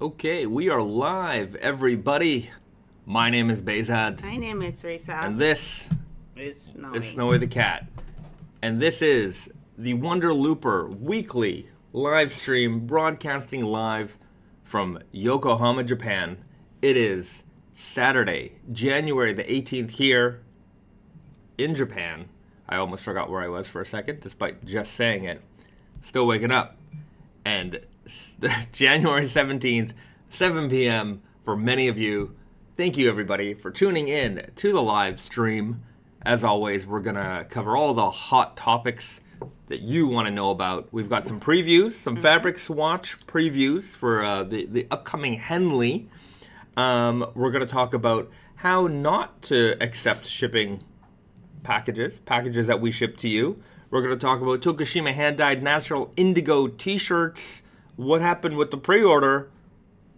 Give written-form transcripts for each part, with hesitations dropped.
Okay, we are live, everybody. My name is Bezad. My name is Risa. And this is is Snowy the Cat. And this is the Wonder Looper weekly live stream broadcasting live from Yokohama, Japan. It is Saturday, January the 18th here in Japan. I almost forgot where I was for a second, despite just saying it. Still waking up. And January 17th, 7 p.m. for many of you. Thank you, everybody, for tuning in to the live stream. As always, we're going to cover all the hot topics that you want to know about. We've got some previews, some fabric swatch previews for the upcoming Henley. We're going to talk about how not to accept shipping packages that we ship to you. We're going to talk about Tokushima Hand Dyed natural indigo t-shirts. What happened with the pre-order?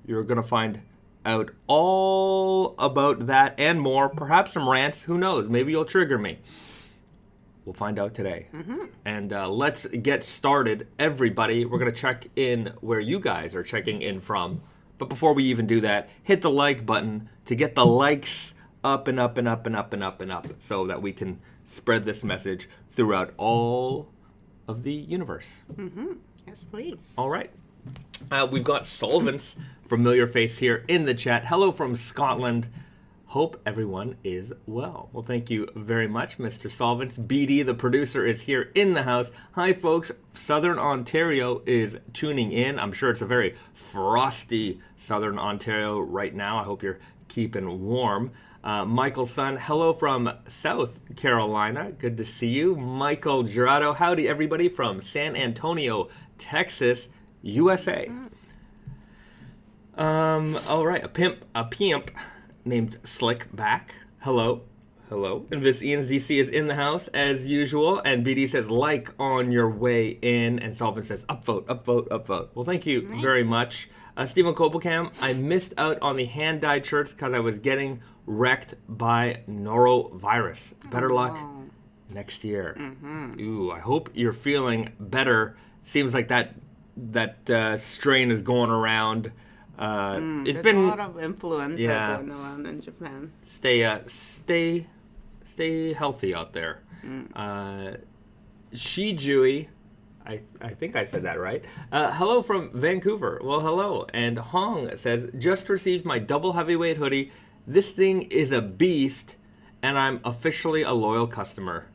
You're going to find out all about that and more. Perhaps some rants. Who knows? Maybe you'll trigger me. We'll find out today. And let's get started, everybody. We're going to check in where you guys are checking in from. But before we even do that, hit the like button to get the likes up and up and up and up and up and up so that we can spread this message throughout all of the universe. Yes, please. All right. We've got Solvents, familiar face here in the chat. Hello from Scotland. Hope everyone is well. Well, thank you very much, Mr. Solvents. BD, the producer, is here in the house. Hi, folks. Southern Ontario is tuning in. I'm sure it's a very frosty Southern Ontario right now. I hope you're keeping warm. Michael's son, hello from South Carolina. Good to see you. Michael Gerardo, howdy everybody from San Antonio, Texas, USA. All right, a pimp named Slickback. Hello. And Vis Ian's DC is in the house as usual. And BD says like on your way in. And Solvent says upvote. Well, thank you very much. Stephen Kopelcam, I missed out on the hand-dyed shirts because I was getting wrecked by norovirus. Better luck next year. Ooh, I hope you're feeling better. Seems like that strain is going around. It's been a lot of influenza going around in Japan. Stay healthy out there. Shijui, I think I said that right. Hello from Vancouver. Well, hello. And Hong says, just received my double heavyweight hoodie. This thing is a beast, and I'm officially a loyal customer.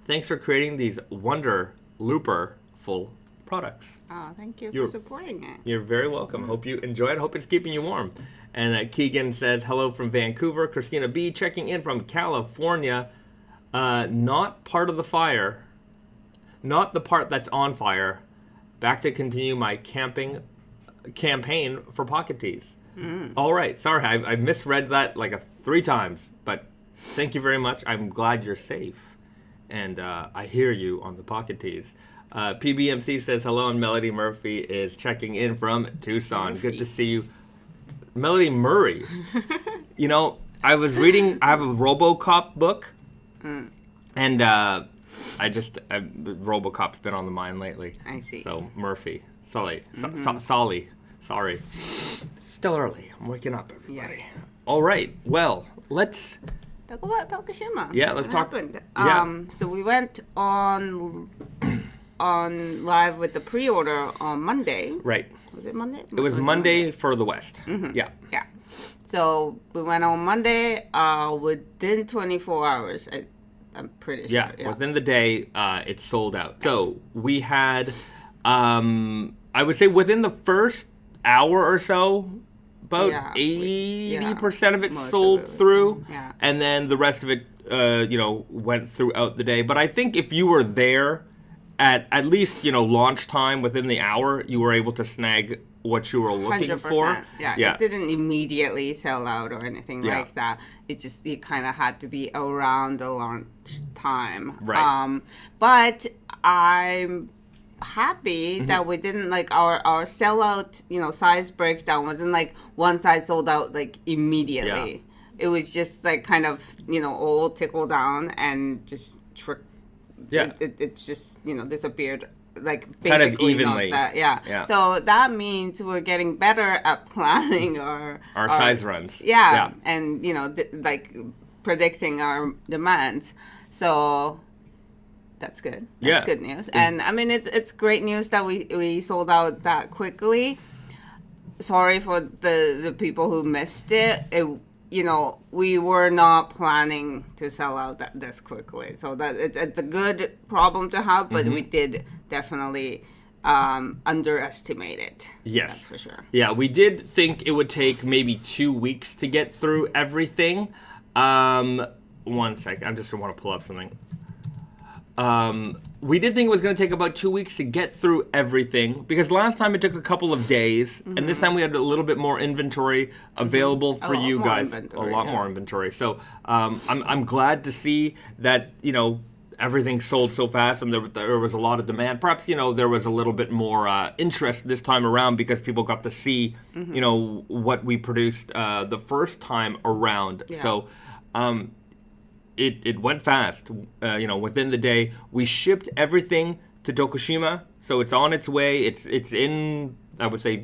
Thanks for creating these Wonder Looper full products. Oh, thank you for supporting it. You're very welcome. Hope you enjoy it. Hope it's keeping you warm. And Keegan says, hello from Vancouver. Christina B checking in from California. Not part of the fire. Not the part that's on fire. Back to continue my campaign for pocket tees. All right. Sorry, I misread that like 3 times. But thank you very much. I'm glad you're safe. And I hear you on the pocket tees. PBMC says hello, and Melody Murphy is checking in from Tucson. Good to see you. Melody Murray. You know, I was reading, I have a Robocop book. And Robocop's been on the mind lately. I see. So, Murphy. Sorry. Still early. I'm waking up, everybody. Yeah. All right. Well, let's talk about Tokushima. Yeah, let's talk. Happened? So we went on live with the pre-order on Monday. Right. Was it Monday? It was Monday for the West. Yeah. Yeah. So we went on Monday within 24 hours. I'm pretty sure. Yeah, within the day, it's sold out. So we had, I would say within the first hour or so, about 80% of it sold through. Yeah. And then the rest of it, went throughout the day. But I think if you were there at least, launch time within the hour, you were able to snag what you were looking 100%. for. Yeah, it didn't immediately sell out or anything like that. It kind of had to be around the launch time. Right. But I'm happy that we didn't our sellout, size breakdown wasn't like one size sold out like immediately. Yeah. It was just like kind of, all tickle down and just it just, disappeared like kind of basically evenly. not that. Yeah. So that means we're getting better at planning our size runs. Yeah. And like predicting our demands. So that's good. That's good news. And I mean, it's great news that we sold out that quickly. Sorry for the people who missed it. We were not planning to sell out this quickly. So that it's a good problem to have, but we did definitely underestimate it. Yes. That's for sure. Yeah, we did think it would take maybe 2 weeks to get through everything. 1 second. I just want to pull up something. We did think it was going to take about 2 weeks to get through everything because last time it took a couple of days, and this time we had a little bit more inventory available for you guys. A lot more inventory. So I'm glad to see that everything sold so fast and there was a lot of demand. Perhaps there was a little bit more interest this time around because people got to see what we produced the first time around. Yeah. So. It went fast, within the day. We shipped everything to Tokushima, so it's on its way. It's in, I would say,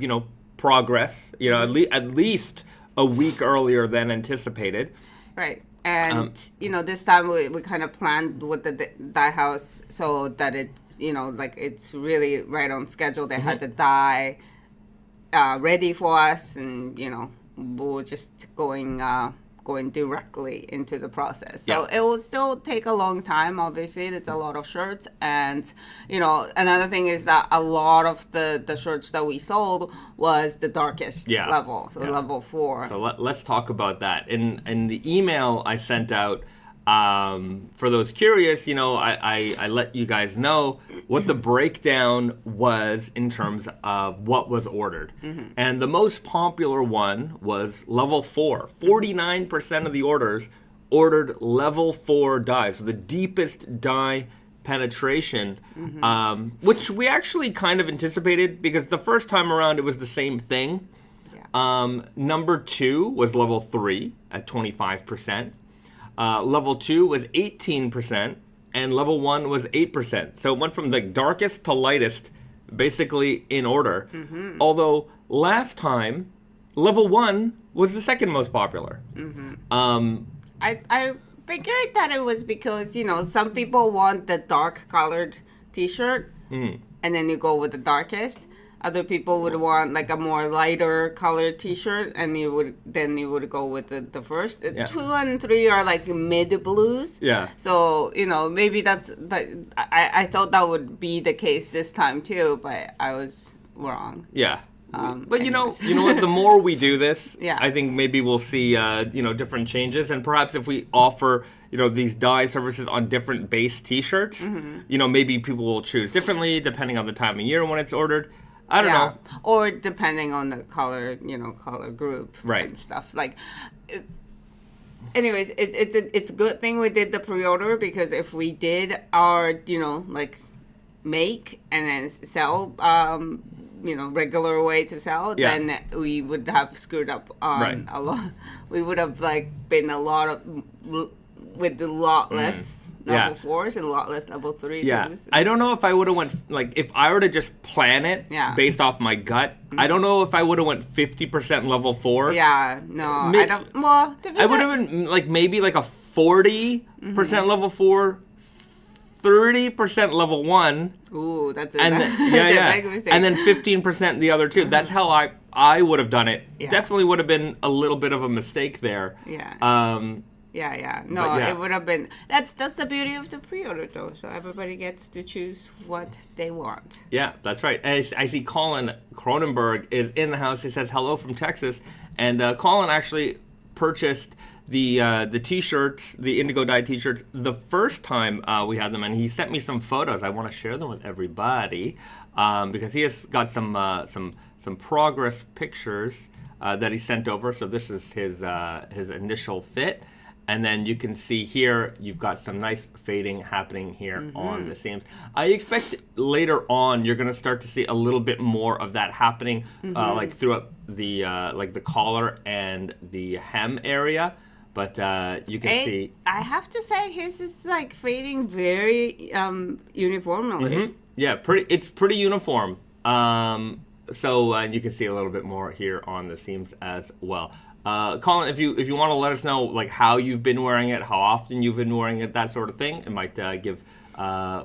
progress, at least a week earlier than anticipated. Right. And, this time we kind of planned with the dye house so that it's, it's really right on schedule. They had the dye ready for us, and, we were just going directly into the process. So it will still take a long time, obviously. It's a lot of shirts. And, another thing is that a lot of the shirts that we sold was the darkest level, so level 4. So let's talk about that. In the email I sent out, for those curious, I let you guys know what the breakdown was in terms of what was ordered. And the most popular one was level 4. 49% of the orders ordered level 4 dyes, so the deepest dye penetration, which we actually kind of anticipated because the first time around it was the same thing. Number 2 was level 3 at 25%. Level 2 was 18%, and level 1 was 8%. So it went from the darkest to lightest, basically in order. Although last time, level 1 was the second most popular. I figured that it was because, some people want the dark colored t-shirt, and then you go with the darkest. Other people would want like a more lighter colored t-shirt, and you would go with the first. 2 and 3 are like mid blues. Yeah. So maybe I thought that would be the case this time too, but I was wrong. Yeah. But you know what? The more we do this, I think maybe we'll see different changes, and perhaps if we offer these dye services on different base t-shirts, maybe people will choose differently depending on the time of year when it's ordered. I don't know. Or depending on the color, color group and stuff. Anyways, it's a good thing we did the pre-order, because if we did our, make and then sell, regular way to sell, then we would have screwed up on a lot. We would have been a lot with a lot less level 4s and a lot less level 3s. Yeah. I don't know if I would have went, if I were to just plan it based off my gut, I don't know if I would have went 50% level 4. Yeah, no. I don't, well, I would have been maybe a 40% level 4, 30% level 1. Ooh, that's a big mistake. And then 15% the other two. That's how I would have done it. Yeah. Definitely would have been a little bit of a mistake there. Yeah. No, it would have been. That's the beauty of the pre-order, though. So everybody gets to choose what they want. Yeah, that's right. And I see Colin Cronenberg is in the house. He says hello from Texas, and Colin actually purchased the t-shirts, the Indigo dyed t-shirts, the first time we had them, and he sent me some photos. I want to share them with everybody because he has got some progress pictures that he sent over. So this is his initial fit. And then you can see here, you've got some nice fading happening here on the seams. I expect later on, you're going to start to see a little bit more of that happening, throughout the the collar and the hem area. But you can see. I have to say, his is fading very uniformly. Yeah, it's pretty uniform. So you can see a little bit more here on the seams as well. Colin, if you want to let us know like how you've been wearing it, how often you've been wearing it, that sort of thing, it might give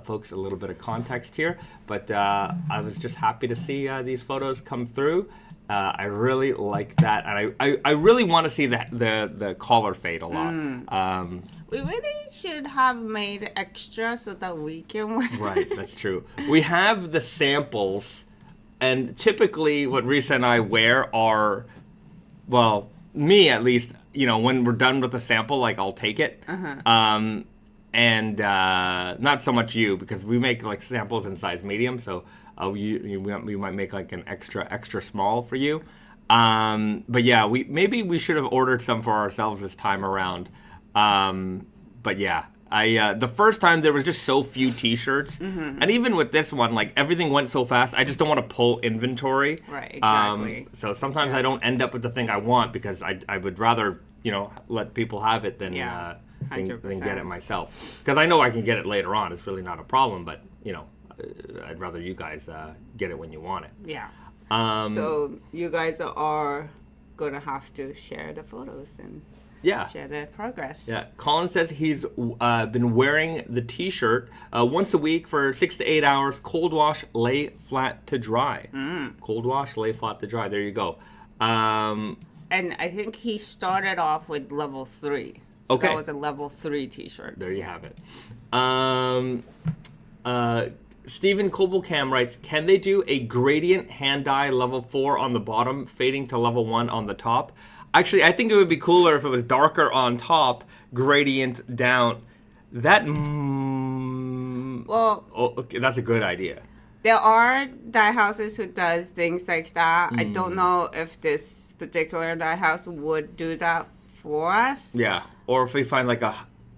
folks a little bit of context here. But I was just happy to see these photos come through. I really like that, and I really want to see the collar fade a lot. We really should have made extra so that we can wear. Right, that's true. We have the samples, and typically what Risa and I wear are, well, me at least, you know, when we're done with the sample, like I'll take it. And not so much you, because we make like samples in size medium, so we might make like an extra small for you. But yeah, maybe we should have ordered some for ourselves this time around. But yeah, the first time there was just so few t-shirts, and even with this one, like everything went so fast, I just don't want to pull inventory. Right, exactly. So sometimes I don't end up with the thing I want, because I would rather, you know, let people have it than get it myself. Because I know I can get it later on. It's really not a problem, but, you know, I'd rather you guys get it when you want it. Yeah. So you guys are going to have to share the photos and share the progress. Yeah. Colin says he's been wearing the t-shirt once a week for 6 to 8 hours. Cold wash, lay flat to dry. Cold wash, lay flat to dry. There you go. And I think he started off with level 3. So that was a level 3 t-shirt. There you have it. Stephen Kobolcam writes, can they do a gradient hand dye level 4 on the bottom, fading to level 1 on the top? Actually, I think it would be cooler if it was darker on top, gradient down. That, okay, that's a good idea. There are dye houses who does things like that. I don't know if this particular dye house would do that for us. Yeah, or if we find like a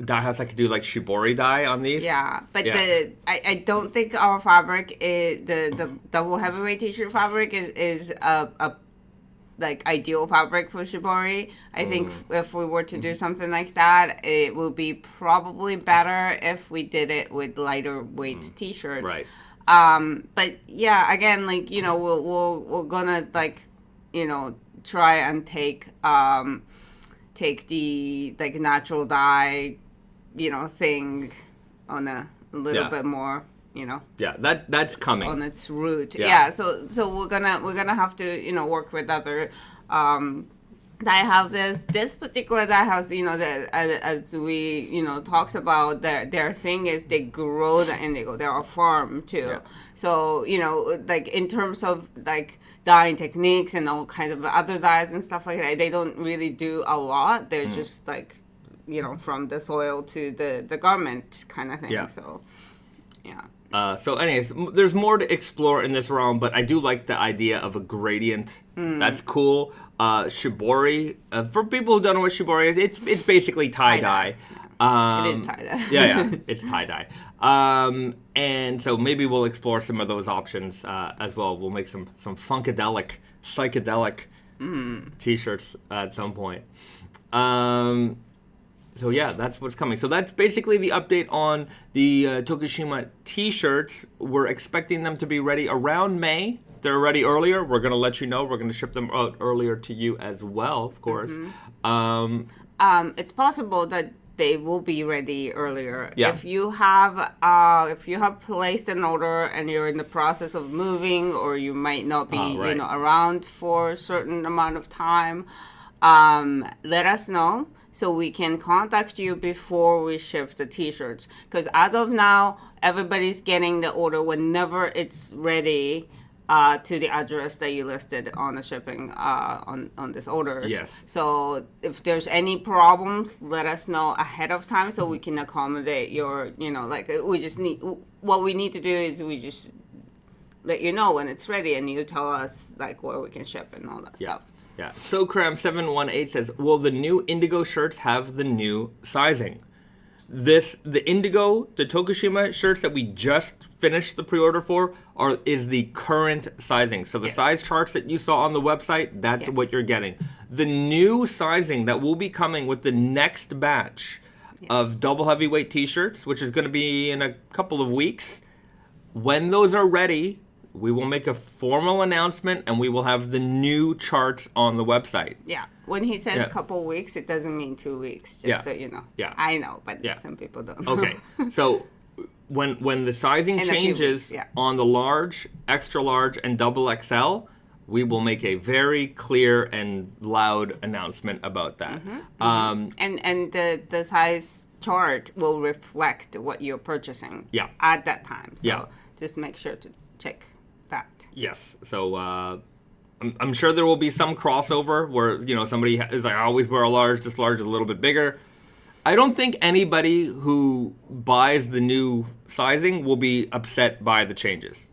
dye house that could do like shibori dye on these. Yeah, but I don't think our fabric is the double heavyweight t-shirt fabric is a like ideal fabric for shibori. I think if we were to do something like that, it would be probably better if we did it with lighter weight t-shirts. Right. But yeah, again, like, you know, we're gonna like, you know, try and take the like natural dye, you know, thing on a little bit more, you know. Yeah, that's coming on its root. Yeah. So we're gonna have to, you know, work with other dye houses. This particular dye house, you know, as we, you know, talked about, their thing is they grow the indigo. They're a farm too. Yeah. So, you know, like in terms of like dyeing techniques and all kinds of other dyes and stuff like that, they don't really do a lot. They're just like, you know, from the soil to the garment kind of thing. Yeah. So, yeah. So anyways, there's more to explore in this realm, but I do like the idea of a gradient. That's cool. Shibori, for people who don't know what shibori is, it's basically tie-dye. It is tie-dye. yeah, it's tie-dye. And so maybe we'll explore some of those options as well. We'll make some funkadelic, psychedelic t-shirts at some point. So yeah, that's what's coming. So that's basically the update on the Tokushima t-shirts. We're expecting them to be ready around May. If they're ready earlier, we're going to let you know. We're going to ship them out earlier to you as well, of course. It's possible that they will be ready earlier. Yeah. If you have placed an order and you're in the process of moving, or you might not be you know, around for a certain amount of time, let us know, so we can contact you before we ship the t-shirts. Because as of now, everybody's getting the order whenever it's ready to the address that you listed on the shipping on this order. Yes. So if there's any problems, let us know ahead of time so we can accommodate your, you know, like what we need to do is we just let you know when it's ready, and you tell us like where we can ship and all that stuff. Yeah. SoCram718 says, will the new Indigo shirts have the new sizing? The Indigo, the Tokushima shirts that we just finished the pre-order for is the current sizing. So the size charts that you saw on the website, that's what you're getting. The new sizing that will be coming with the next batch of double heavyweight t-shirts, which is going to be in a couple of weeks, when those are ready, we will make a formal announcement and we will have the new charts on the website. Yeah. When he says couple weeks, it doesn't mean 2 weeks, just so you know. Yeah. I know, but some people don't. Okay. So when the sizing changes on the large, extra large, and double XL, we will make a very clear and loud announcement about that. And the size chart will reflect what you're purchasing at that time. So just make sure to check that. Yes. So I'm sure there will be some crossover where, somebody is like, I always wear a large, this large is a little bit bigger. I don't think anybody who buys the new sizing will be upset by the changes.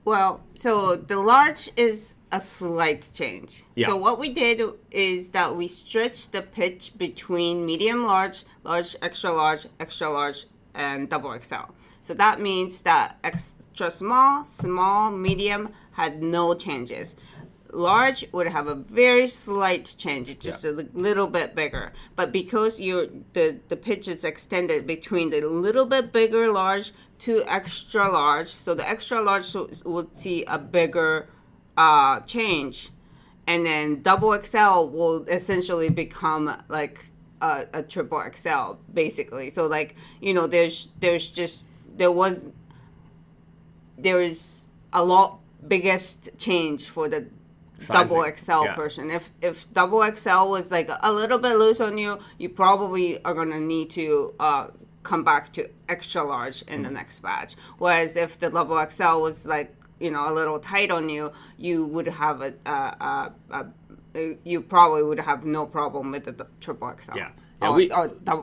Well, so the large is a slight change. Yeah. So what we did is that we stretched the pitch between medium large, large, extra large, and double XL. So that means that extra small, small, medium had no changes. Large would have a very slight change, it's just a little bit bigger. But because the pitch is extended between the little bit bigger large to extra large, so the extra large would see a bigger change, and then double XL will essentially become like a triple XL basically. So like there is a lot biggest change for the sizing. Double XL person. If double XL was like a little bit loose on you, you probably are gonna need to come back to extra large in the next batch. Whereas if the double XL was like a little tight on you, you would have you probably would have no problem with the triple XL. Yeah.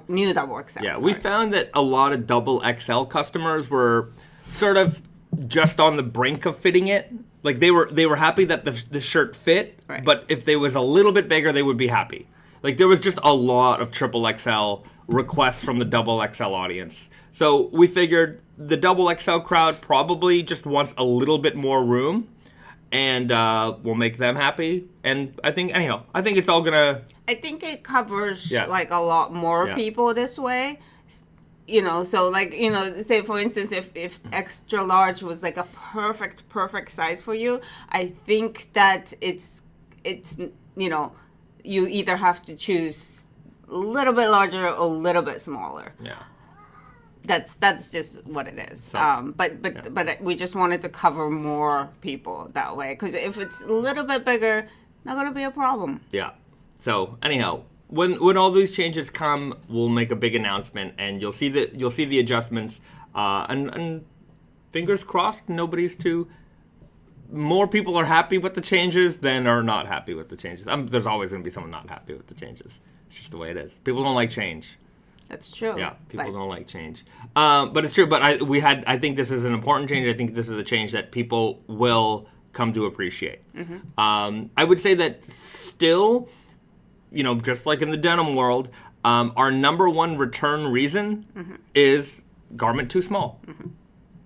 New double XL. Yeah, we found that a lot of double XL customers were sort of just on the brink of fitting it. Like they were happy that the shirt fit, but if they was a little bit bigger, they would be happy. Like there was just a lot of triple XL requests from the double XL audience. So we figured the double XL crowd probably just wants a little bit more room, and we'll make them happy. And I think it's all gonna. I think it covers like a lot more people this way. So like, say for instance, if extra large was like a perfect size for you, I think that it's you either have to choose a little bit larger or a little bit smaller. Yeah. That's just what it is. So, but we just wanted to cover more people that way, because if it's a little bit bigger, not gonna be a problem. Yeah. So anyhow, when all these changes come, we'll make a big announcement, and you'll see the adjustments. And fingers crossed, more people are happy with the changes than are not happy with the changes. There's always going to be someone not happy with the changes. It's just the way it is. People don't like change. That's true. Yeah, people don't like change. But it's true. But I think this is an important change. I think this is a change that people will come to appreciate. I would say that still, just like in the denim world, our number one return reason is garment too small.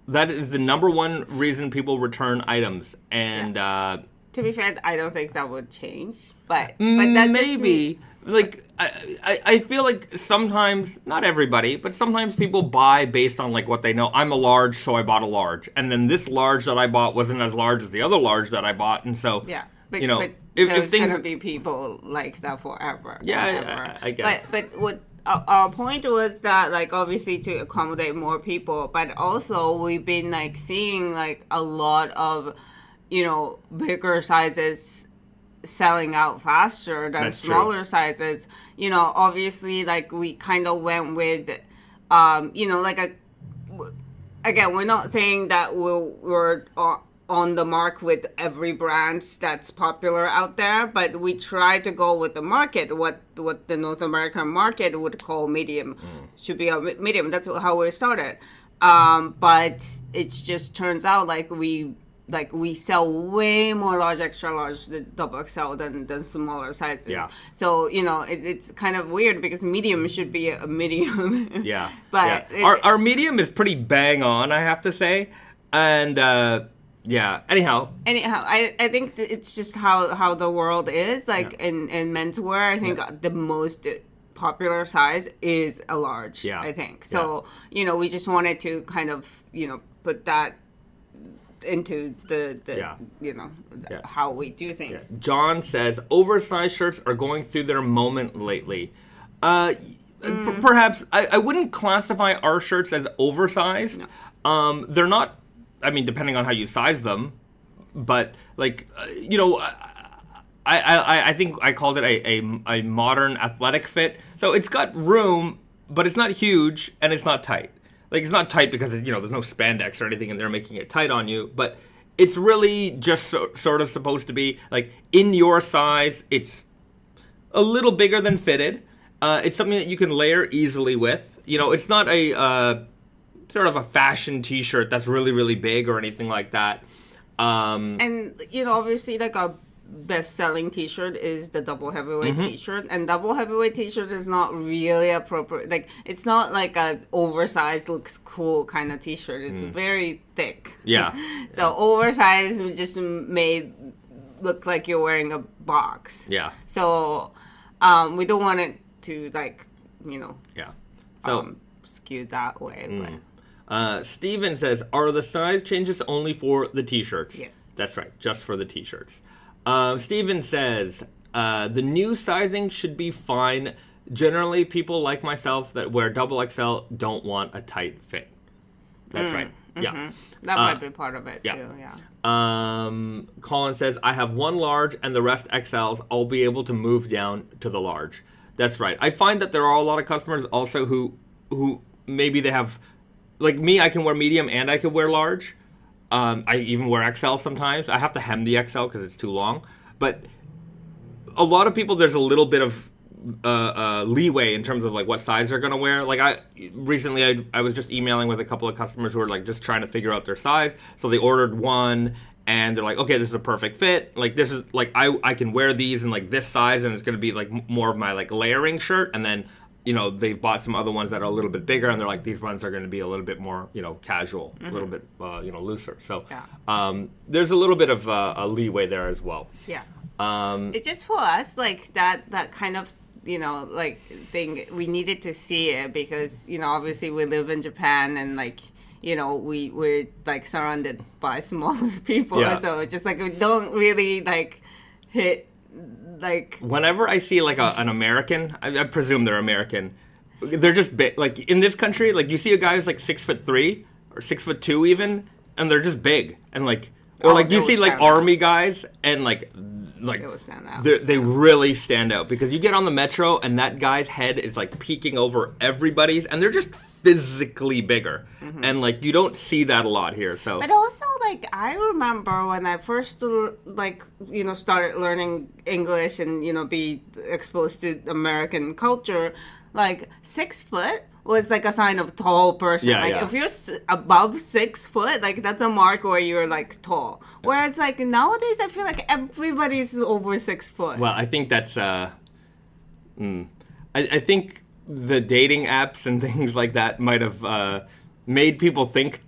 That is the number one reason people return items. And to be fair, I don't think that would change. But that maybe. Like, I feel like sometimes, not everybody, but sometimes people buy based on like what they know. I'm a large, so I bought a large. And then this large that I bought wasn't as large as the other large that I bought. And so, but if there's things... going to be people like that forever. Yeah, I guess. But what our point was that, like, obviously to accommodate more people, but also we've been like seeing like a lot of, bigger sizes selling out faster than smaller sizes. Obviously, like we kind of went with, again, we're not saying that we're on the mark with every brand that's popular out there, but we try to go with the market, what the North American market would call medium. Should be a medium. That's how we started. But it just turns out like we sell way more large, extra large, the double XL than smaller sizes. Yeah. So, it's kind of weird because medium should be a medium. Yeah. But our medium is pretty bang on, I have to say. And anyhow, I think it's just how the world is. Like in menswear, I think the most popular size is a large. Yeah. I think so. We just wanted to kind of put that into the Yeah. Yeah. how we do things. Yeah. John says oversized shirts are going through their moment lately. Perhaps I wouldn't classify our shirts as oversized. No. They're not. I mean, depending on how you size them, but like I think I called it a modern athletic fit. So it's got room, but it's not huge and it's not tight. Like it's not tight because there's no spandex or anything, and they're making it tight on you. But it's really just sort of supposed to be like in your size. It's a little bigger than fitted. It's something that you can layer easily with. It's not a sort of a fashion T-shirt that's really, really big or anything like that. And obviously, like our best-selling T-shirt is the double heavyweight T-shirt, and double heavyweight T-shirt is not really appropriate. Like it's not like a oversized looks cool kind of T-shirt. It's very thick. Yeah. So oversized just made look like you're wearing a box. Yeah. So we don't want it to Yeah. So skew that way. But Steven says, are the size changes only for the T-shirts? Yes. That's right, just for the T-shirts. Steven says, the new sizing should be fine. Generally, people like myself that wear XXL don't want a tight fit. That's right. Yeah. That might be part of it, yeah. too, yeah. Colin says, I have one large and the rest XLs. I'll be able to move down to the large. That's right. I find that there are a lot of customers also who maybe they have, like me, I can wear medium and I can wear large. I even wear XL sometimes. I have to hem the XL because it's too long. But a lot of people, there's a little bit of leeway in terms of like what size they're gonna wear. Like recently I was just emailing with a couple of customers who are like just trying to figure out their size. So they ordered one and they're like, okay, this is a perfect fit. Like this is like I can wear these in like this size and it's gonna be like more of my like layering shirt. And then they bought some other ones that are a little bit bigger, and they're like, these ones are going to be a little bit more, casual, a little bit, looser. So there's a little bit of a leeway there as well. Yeah. It's just for us, like that kind of, like thing. We needed to see it because, obviously we live in Japan and like, we're like surrounded by smaller people. Yeah. So it's just like we don't really like hit. Like whenever I see like an American, I presume they're American. They're just big. Like in this country, like you see a guy who's like 6'3" or 6'2" even, and they're just big and like, or like you see like army guys and like they really stand out because you get on the metro and that guy's head is like peeking over everybody's, and they're just physically bigger, and like you don't see that a lot here. So but also like I remember when I first like started learning English and be exposed to American culture, like 6 foot was like a sign of tall person. If you're above 6 foot, like that's a mark where you're like tall. Whereas like nowadays I feel like everybody's over 6 foot. Well, I think that's I think the dating apps and things like that might have made people think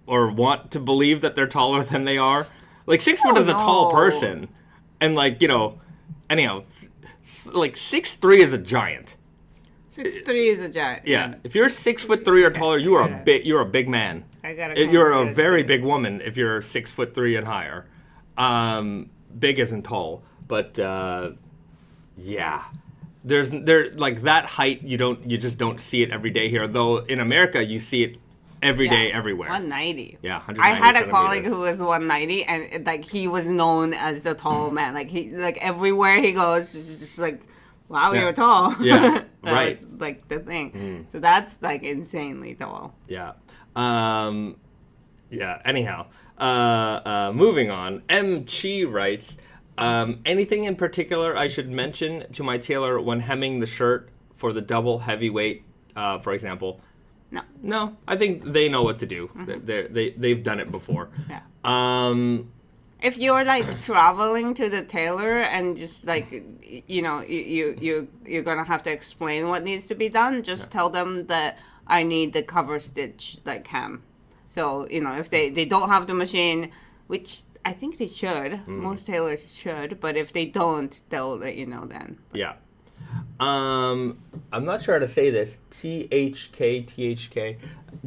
or want to believe that they're taller than they are. Like 6 foot is a tall person, and like anyhow, like 6'3" is a giant. 6'3" is a giant. Yeah, if you're 6'3" or taller, you are you're a big man. You're a very big woman if you're 6'3" and higher. Big isn't tall, but yeah. There's like that height you just don't see it every day here. Though in America you see it every day everywhere. 190. Yeah, 190 I had a colleague who was 190 and like he was known as the tall man. Like he like everywhere he goes it's just like, wow, you're tall. Yeah. Right. Was, like the thing. So that's like insanely tall. Yeah. Yeah, anyhow. Moving on. M. Chi writes, anything in particular I should mention to my tailor when hemming the shirt for the double heavyweight, for example? No, I think they know what to do. They've done it before. Yeah. If you're like traveling to the tailor and just like you're gonna have to explain what needs to be done, just tell them that I need the cover stitch like hem. So if they don't have the machine, which I think they should. Most tailors should, but if they don't, they'll let you know then. Yeah. I'm not sure how to say this. THK.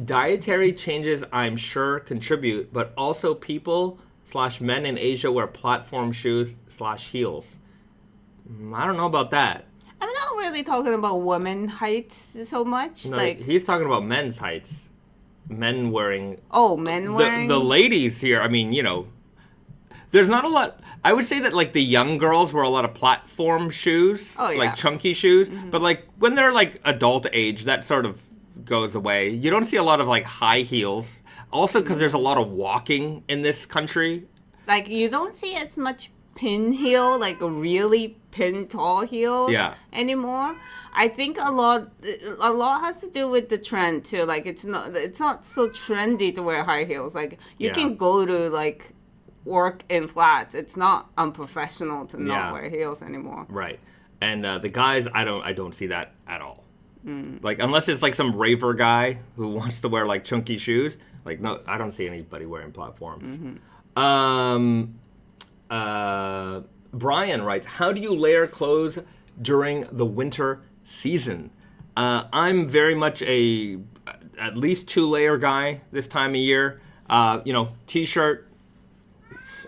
Dietary changes, I'm sure, contribute, but also people/men in Asia wear platform shoes/heels. I don't know about that. I'm not really talking about women heights so much. No, like he's talking about men's heights. Men wearing. men wearing. The ladies here, I mean, there's not a lot. I would say that like the young girls wear a lot of platform shoes, like chunky shoes. Mm-hmm. But like when they're like adult age, that sort of goes away. You don't see a lot of like high heels. Also, because there's a lot of walking in this country. Like you don't see as much pin heel, like a really pin tall heel anymore. I think a lot has to do with the trend too. Like it's not so trendy to wear high heels. Like you can go to like work in flats. It's not unprofessional to not wear heels anymore. Right. And the guys, I don't see that at all. Like unless it's like some raver guy who wants to wear like chunky shoes. Like no, I don't see anybody wearing platforms. Mm-hmm. Brian writes, how do you layer clothes during the winter season? I'm very much at least 2-layer guy this time of year. T-shirt.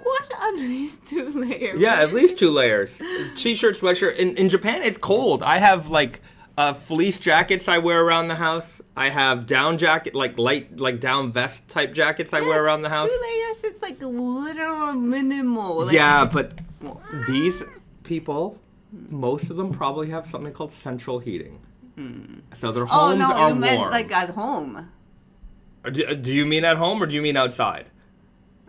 What, at least 2 layers? Yeah, at least 2 layers. T-shirt, sweatshirt. In Japan, it's cold. I have like fleece jackets I wear around the house. I have down jacket, like light, like down vest type jackets I wear around the house. 2 layers, it's like literal minimal. Like, yeah, but these people, most of them probably have something called central heating. So their homes are warm. Meant like at home. Do you mean at home or do you mean outside?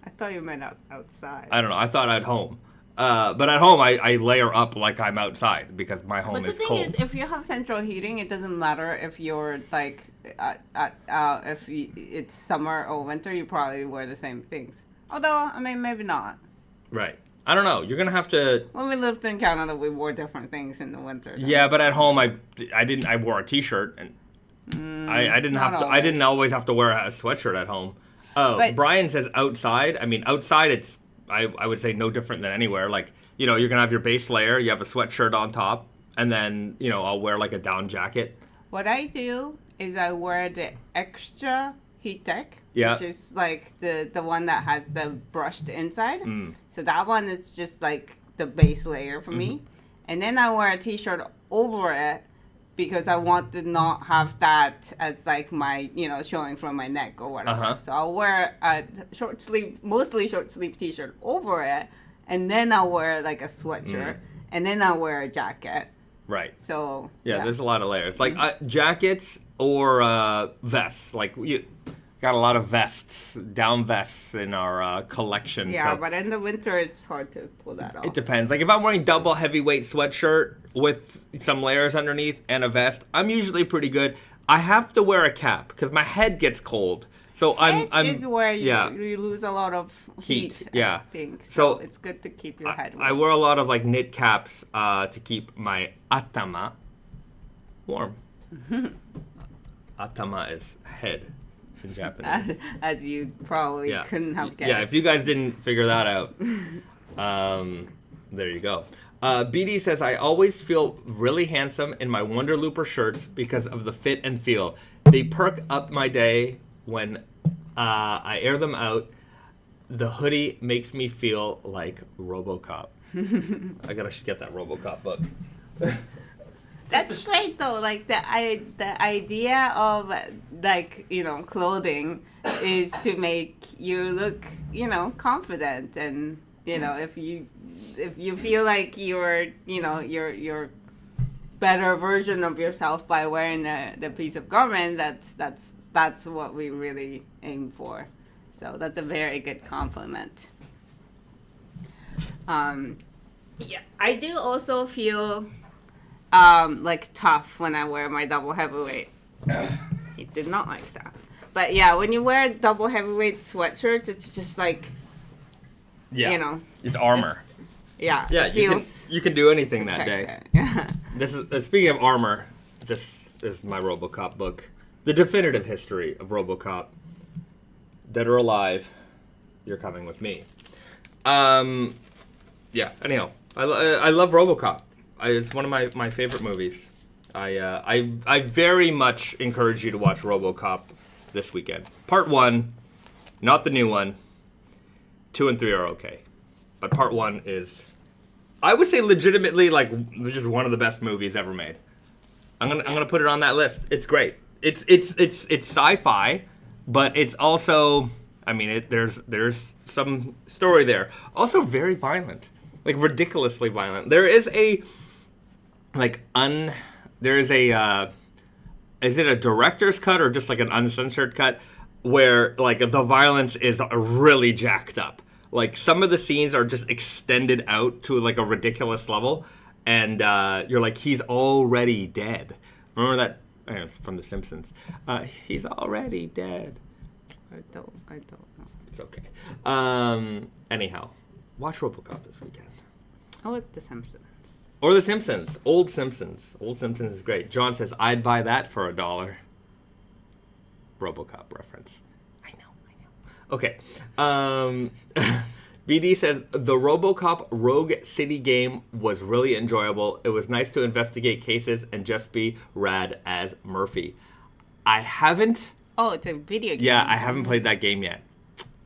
I thought you meant outside. I don't know. I thought at home. But at home, I layer up like I'm outside because my home is cold. But the thing is, if you have central heating, it doesn't matter if you're like, it's summer or winter, you probably wear the same things. Although, I mean, maybe not. Right. I don't know. You're going to have to... When we lived in Canada, we wore different things in the winter. Yeah, but at home, I wore a t-shirt and I didn't always have to wear a sweatshirt at home. Oh, but Brian says outside. I mean, outside it's, I would say no different than anywhere. Like, you're going to have your base layer, you have a sweatshirt on top, and then, I'll wear like a down jacket. What I do is I wear the extra heat tech, which is like the one that has the brushed inside. So that one is just like the base layer for me. And then I wear a t-shirt over it because I want to not have that as like my, showing from my neck or whatever. So I'll wear a mostly short sleeve t-shirt over it, and then I'll wear like a sweatshirt, and then I'll wear a jacket. Right. So yeah, there's a lot of layers. Like jackets or vests. Like you got a lot of vests, down vests in our collection. Yeah, but in the winter it's hard to pull that off. It depends. Like if I'm wearing double heavyweight sweatshirt with some layers underneath and a vest, I'm usually pretty good. I have to wear a cap because my head gets cold. So I'm is where you lose a lot of heat. Yeah. I think. So it's good to keep your head warm. I wear a lot of like knit caps to keep my atama warm. Atama is head in Japanese. As you probably couldn't have guessed. Yeah, if you guys didn't figure that out, there you go. BD says, I always feel really handsome in my Wonder Looper shirts because of the fit and feel. They perk up my day when I air them out. The hoodie makes me feel like Robocop. I should get that Robocop book. That's great though. Like the idea of like clothing is to make you look confident, and if you feel like you're your better version of yourself by wearing the piece of garment, that's what we really aim for. So that's a very good compliment. Yeah, I do also feel like tough when I wear my double heavyweight. He did not like that. But yeah, when you wear double heavyweight sweatshirts, it's just like, it's armor. Yeah, you can do anything that day. Yeah. This is speaking of armor. This is my Robocop book, the definitive history of Robocop. Dead or alive, you're coming with me. Yeah. Anyhow, I love Robocop. It's one of my favorite movies. I very much encourage you to watch RoboCop this weekend. Part 1, not the new one. 2 and 3 are okay, but Part 1 is, I would say, legitimately like just one of the best movies ever made. I'm gonna put it on that list. It's great. It's sci-fi, but it's also, I mean, there's some story there. Also very violent, like ridiculously violent. There is a is it a director's cut or just like an uncensored cut where like the violence is really jacked up. Like some of the scenes are just extended out to like a ridiculous level, and you're like, he's already dead. Remember that? It's from The Simpsons. He's already dead. I don't know. It's okay. Anyhow, watch RoboCop this weekend. Oh, it's The Simpsons. Or The Simpsons. Old Simpsons. Old Simpsons is great. John says, I'd buy that for $1. RoboCop reference. I know. Okay. BD says, the RoboCop Rogue City game was really enjoyable. It was nice to investigate cases and just be rad as Murphy. I haven't... Oh, it's a video game. Yeah, I haven't played that game yet.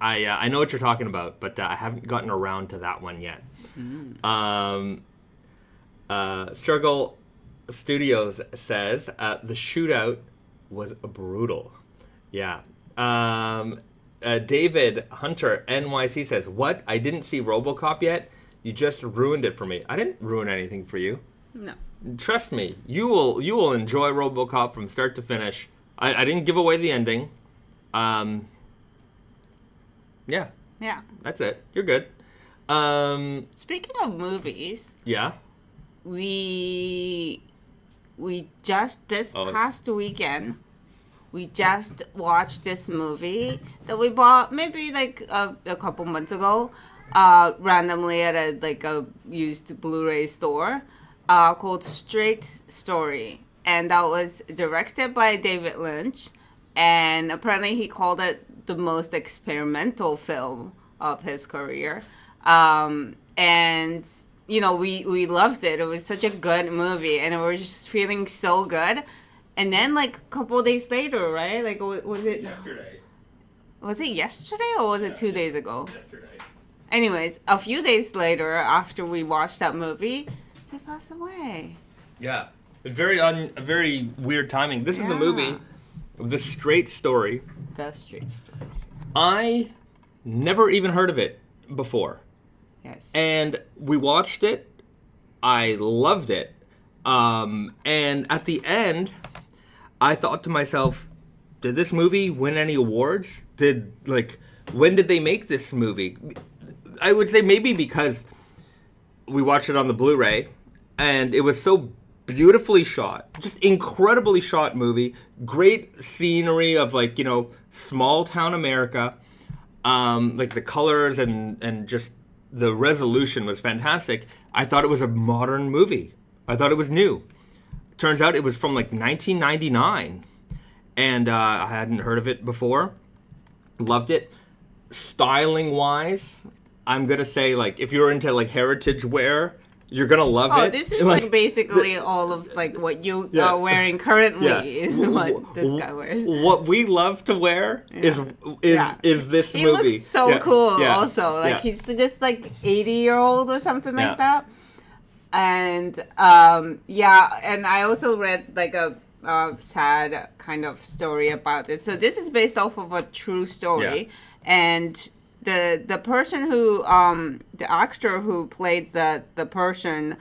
I know what you're talking about, but I haven't gotten around to that one yet. Struggle Studios says, the shootout was brutal. Yeah. David Hunter NYC says, what? I didn't see RoboCop yet? You just ruined it for me. I didn't ruin anything for you. No. Trust me, you will enjoy RoboCop from start to finish. I didn't give away the ending. Yeah. Yeah. That's it. You're good. Speaking of movies. Yeah. We just past weekend, we just watched this movie that we bought maybe like a couple months ago, randomly at a used Blu-ray store, called Straight Story, and that was directed by David Lynch, and apparently he called it the most experimental film of his career, and. You know, we loved it. It was such a good movie, and we were just feeling so good. And then, like, a couple of days later, right? Like, was it... Yesterday. Was it yesterday, or was it 2 days ago? Yesterday. Anyways, a few days later, after we watched that movie, he passed away. Yeah. It's very weird timing. This is the movie, The Straight Story. The Straight Story. I never even heard of it before. Yes. And we watched it. I loved it. And at the end, I thought to myself, did this movie win any awards? When did they make this movie? I would say maybe because we watched it on the Blu-ray, and it was so beautifully shot. Just incredibly shot movie. Great scenery of, like, you know, small town America. Like the colors and just the resolution was fantastic. I thought it was a modern movie. I thought it was new. Turns out it was from like 1999. And I hadn't heard of it before. Loved it. Styling-wise, I'm going to say, like, if you're into, like, heritage wear, you're going to love it. Oh, this is, like basically all of, like, what you are wearing currently is what this guy wears. What we love to wear is this movie. He looks so cool also. Like, Yeah. he's this, like, 80-year-old or something like that. And, and I also read, like, a sad kind of story about this. So this is based off of a true story. And the person who the actor who played the person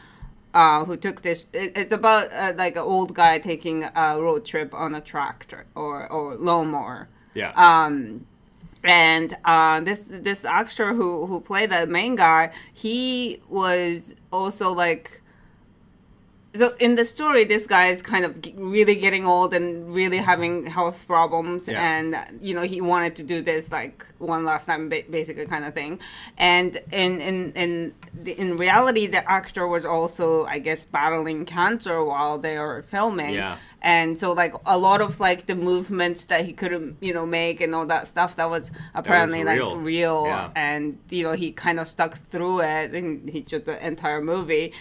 who took this, it's about like an old guy taking a road trip on a tractor or lawnmower. And this actor who played the main guy, he was also like. So in the story, this guy is kind of really getting old and really having health problems, and he wanted to do this like one last time, basically kind of thing. And in reality, the actor was also, I guess, battling cancer while they were filming. Yeah. And so like a lot of like the movements that he couldn't make and all that stuff that was apparently real. Yeah. And he kind of stuck through it, and he did the entire movie.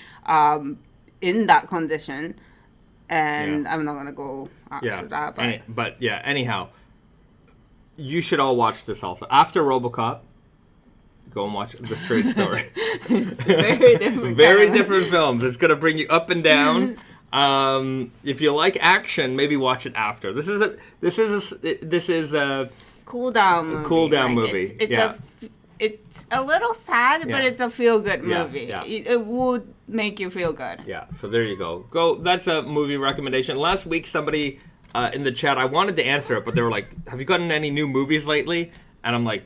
in that condition. And I'm not going to go after that. But anyhow, you should all watch this also. After Robocop, go and watch The Straight Story. It's very different. Very different films. It's going to bring you up and down. If you like action, maybe watch it after. This is a cool down movie. Cool down movie. It's a little sad, but it's a feel good movie. Yeah. It would make you feel good. Yeah. So there you go. That's a movie recommendation. Last week, somebody in the chat, I wanted to answer it, but they were like, "Have you gotten any new movies lately?" And I'm like,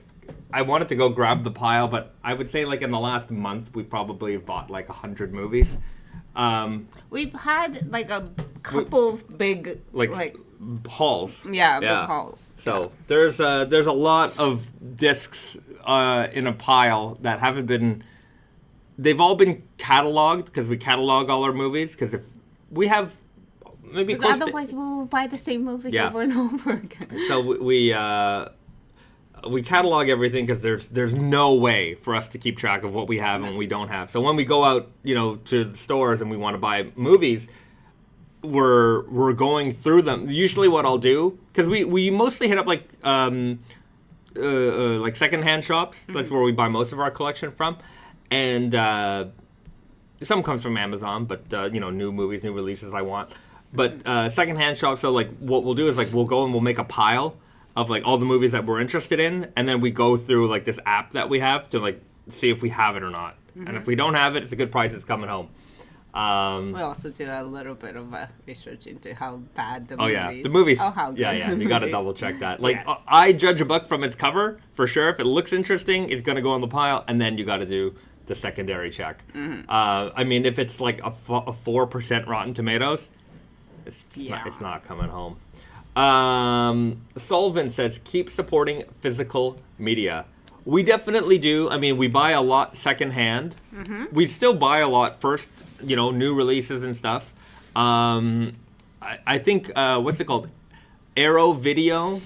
I wanted to go grab the pile, but I would say like in the last month, we probably have bought like 100 movies. We've had like a couple big like hauls. Yeah, big hauls. So there's a lot of discs in a pile that haven't been. They've all been cataloged because we catalog all our movies. Because if we have maybe close otherwise we'll buy the same movies over and over again. So we catalog everything because there's no way for us to keep track of what we have and what we don't have. So when we go out, to the stores and we want to buy movies, we're going through them. Usually, what I'll do, because we mostly hit up like secondhand shops. Mm-hmm. That's where we buy most of our collection from, and some comes from Amazon. But new movies, new releases I want. But secondhand shops. So like what we'll do is like we'll go and we'll make a pile of like all the movies that we're interested in, and then we go through like this app that we have to like see if we have it or not. Mm-hmm. And if we don't have it, it's a good price. It's coming home. We also do a little bit of research into how bad the movies. Oh yeah, the movies. Oh, how good. Yeah. You got to double check that. Like I judge a book from its cover for sure. If it looks interesting, it's gonna go on the pile, and then you got to do the secondary check. Mm-hmm. I mean, if it's like a 4% Rotten Tomatoes, it's not coming home. Solvin says, keep supporting physical media. We definitely do. I mean, we buy a lot secondhand. Mm-hmm. We still buy a lot first, new releases and stuff. I think, what's it called? Arrow Video,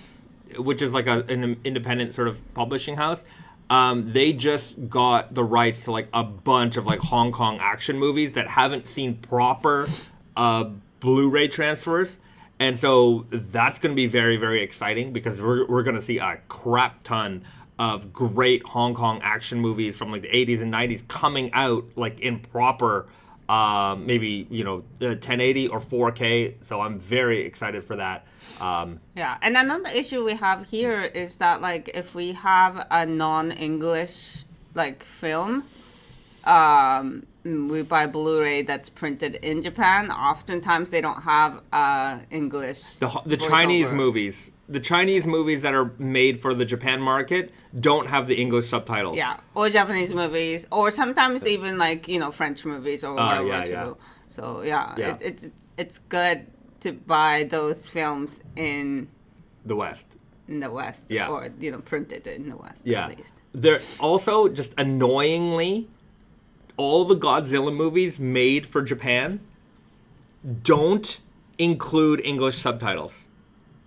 which is like an independent sort of publishing house. They just got the rights to like a bunch of like Hong Kong action movies that haven't seen proper Blu-ray transfers. And so that's going to be very, very exciting because we're going to see a crap ton of great Hong Kong action movies from like the 80s and 90s coming out like in proper maybe 1080 or 4K. So I'm very excited for that. And another issue we have here is that like if we have a non-English like film, we buy Blu-ray that's printed in Japan. Oftentimes they don't have English. The Chinese movies. The Chinese movies that are made for the Japan market don't have the English subtitles. Yeah, or Japanese movies, or sometimes even like French movies or whatever too. So it's good to buy those films in the West. Or printed in the West at least. They're also just annoyingly, all the Godzilla movies made for Japan don't include English subtitles.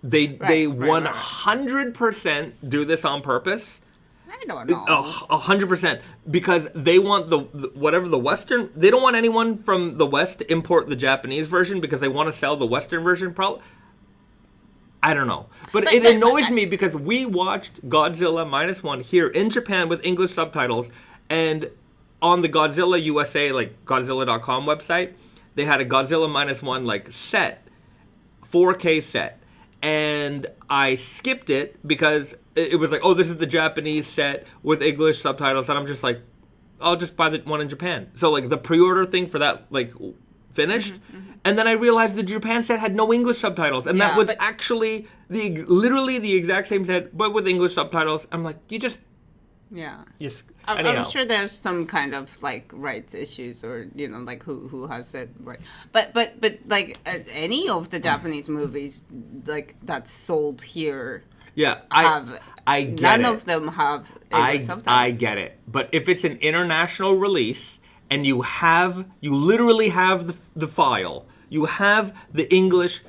They 100% do this on purpose. I don't know. 100%, because they want the whatever the Western. They don't want anyone from the West to import the Japanese version because they want to sell the Western version. I don't know, but it annoys me because we watched Godzilla -1 here in Japan with English subtitles, and on the Godzilla USA, like Godzilla.com website, they had a Godzilla -1 like set, 4K set. And I skipped it because it was like, oh, this is the Japanese set with English subtitles. And I'm just like, I'll just buy the one in Japan. So like the pre-order thing for that like finished. Mm-hmm. And then I realized the Japan set had no English subtitles. And that was actually literally the exact same set, but with English subtitles. I'm like, you just... Yeah. Anyhow. I'm sure there's some kind of like rights issues or like who has it right. But like any of the Japanese movies like that's sold here. Yeah, I get none it. of them have English subtitles. I get it. But if it's an international release and you literally have the file, you have the English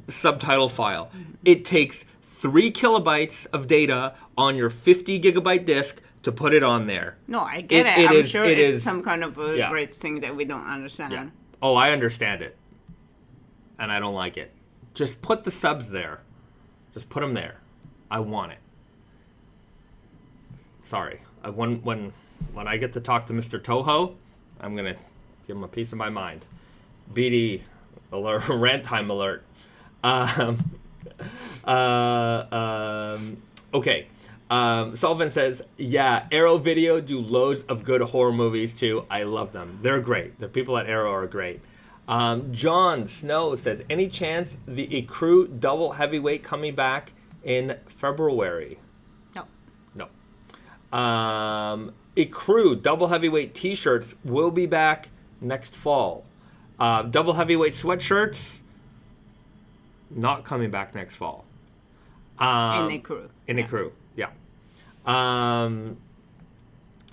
subtitle file. Mm-hmm. It takes 3 kilobytes of data on your 50 gigabyte disk to put it on there. No, I get it. I'm sure it's some kind of a great thing that we don't understand. Yeah. Oh, I understand it. And I don't like it. Just put the subs there. Just put them there. I want it. Sorry. When I get to talk to Mr. Toho, I'm going to give him a piece of my mind. BD alert, rant time alert. Okay. Sullivan says, yeah, Arrow Video do loads of good horror movies too. I love them. They're great. The people at Arrow are great. John Snow says, any chance the Ecru double heavyweight coming back in February? No. Ecru double heavyweight t-shirts will be back next fall. Double heavyweight sweatshirts, not coming back next fall. In Ecru. Ecru, yeah.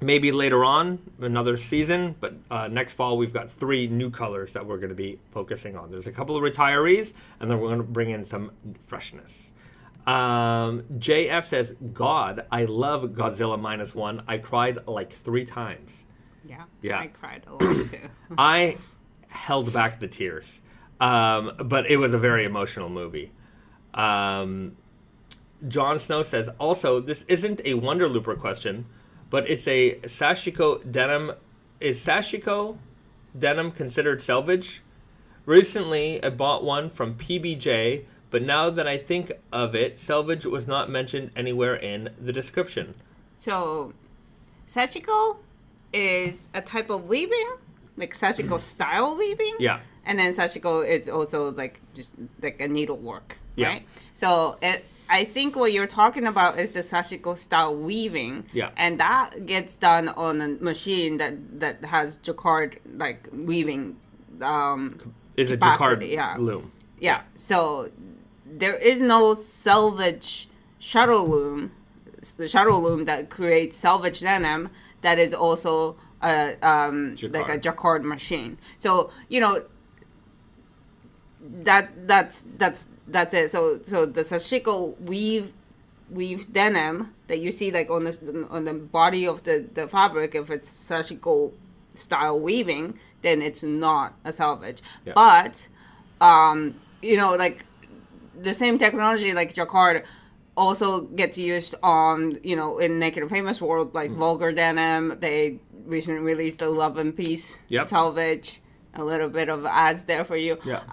Maybe later on, another season, but next fall we've got 3 new colors that we're going to be focusing on. There's a couple of retirees, and then we're going to bring in some freshness. JF says, God, I love Godzilla -1. I cried like 3 times. Yeah. I cried a lot too. I held back the tears, but it was a very emotional movie. John Snow says, also, this isn't a Wonder Looper question, but it's a sashiko denim. Is sashiko denim considered selvage? Recently, I bought one from PBJ, but now that I think of it, selvage was not mentioned anywhere in the description. So, sashiko is a type of weaving, like sashiko style weaving. Yeah. And then sashiko is also like just like a needlework, Yeah. right? So I think what you're talking about is the sashiko style weaving. Yeah. And that gets done on a machine that has jacquard like weaving Is a capacity, jacquard loom. Yeah. So there is no selvage shuttle loom, the shuttle loom that creates selvage denim that is also like a jacquard machine. So, you know, that's it. So the sashiko weave denim that you see like on the body of the fabric, if it's sashiko style weaving, then it's not a selvage. Yeah. But you know, like the same technology like jacquard also gets used on, you know, in Naked and Famous world, like vulgar denim. They recently released a Love and Peace selvage. A little bit of ads there for you. Yeah.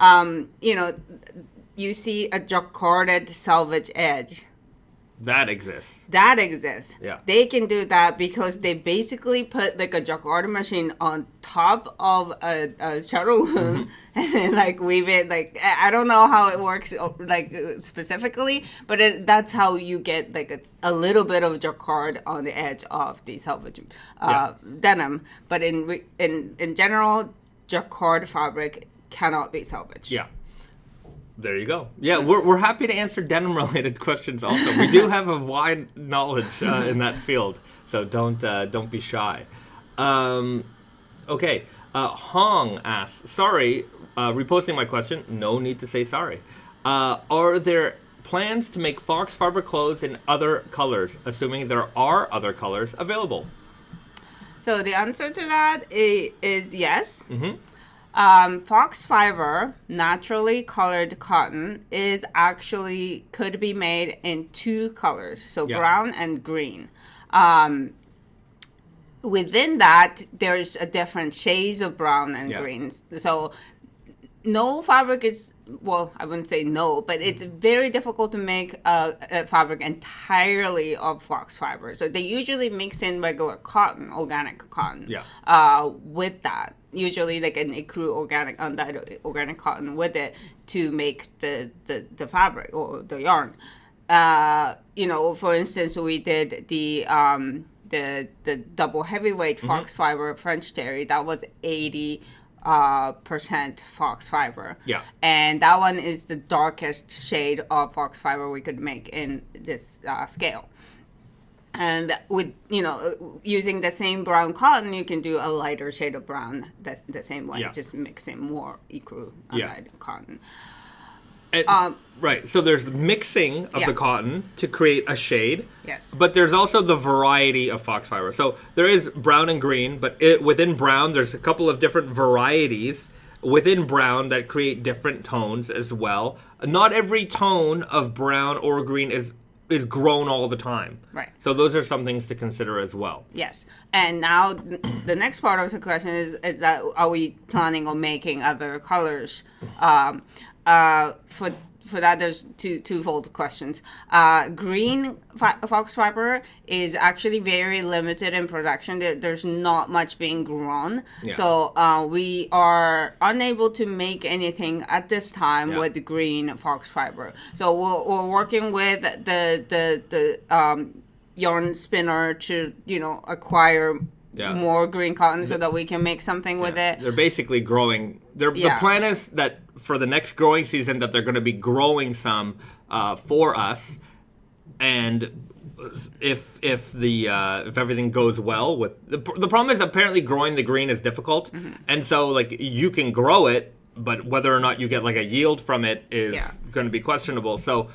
You know, you see a jacquarded selvage edge. That exists. Yeah. They can do that because they basically put like a jacquard machine on top of a shuttle loom and then like weave it. Like, I don't know how it works like specifically, but that's how you get like a little bit of jacquard on the edge of the selvage denim. But in general, jacquard fabric cannot be salvaged. Yeah. There you go. Yeah, we're happy to answer denim-related questions also. We do have a wide knowledge in that field, so don't be shy. Okay. Hong asks, sorry, reposting my question. No need to say sorry. Are there plans to make FoxFibre clothes in other colors, assuming there are other colors available? So the answer to that is yes. Mm-hmm. FoxFibre, naturally colored cotton, is actually could be made in 2 colors, so brown and green. Within that, there's a different shades of brown and greens. So no fabric is, well, I wouldn't say no, but it's very difficult to make a fabric entirely of FoxFibre. So they usually mix in regular cotton, organic cotton, with that. Usually like an Ecru organic, undyed organic cotton with it to make the fabric or the yarn. You know, for instance, we did the double heavyweight FoxFibre French terry. That was 80% FoxFibre. Yeah. And that one is the darkest shade of FoxFibre we could make in this scale. And with, you know, using the same brown cotton, you can do a lighter shade of brown the same way, just mixing more Ecru undyed cotton. Right, so there's mixing of the cotton to create a shade. Yes. But there's also the variety of FoxFibre. So there is brown and green, but within brown, there's a couple of different varieties within brown that create different tones as well. Not every tone of brown or green is grown all the time. Right. So those are some things to consider as well. Yes. And now the next part of the question is that are we planning on making other colors? For that, there's twofold questions. Green FoxFibre is actually very limited in production. There's not much being grown. Yeah. So we are unable to make anything at this time with the green FoxFibre. So we're working with the yarn spinner to, acquire more green cotton so that we can make something with it. They're basically growing. The plan is that for the next growing season that they're going to be growing some for us, and if everything goes well with the problem is apparently growing the green is difficult, and so like you can grow it, but whether or not you get like a yield from it is going to be questionable. So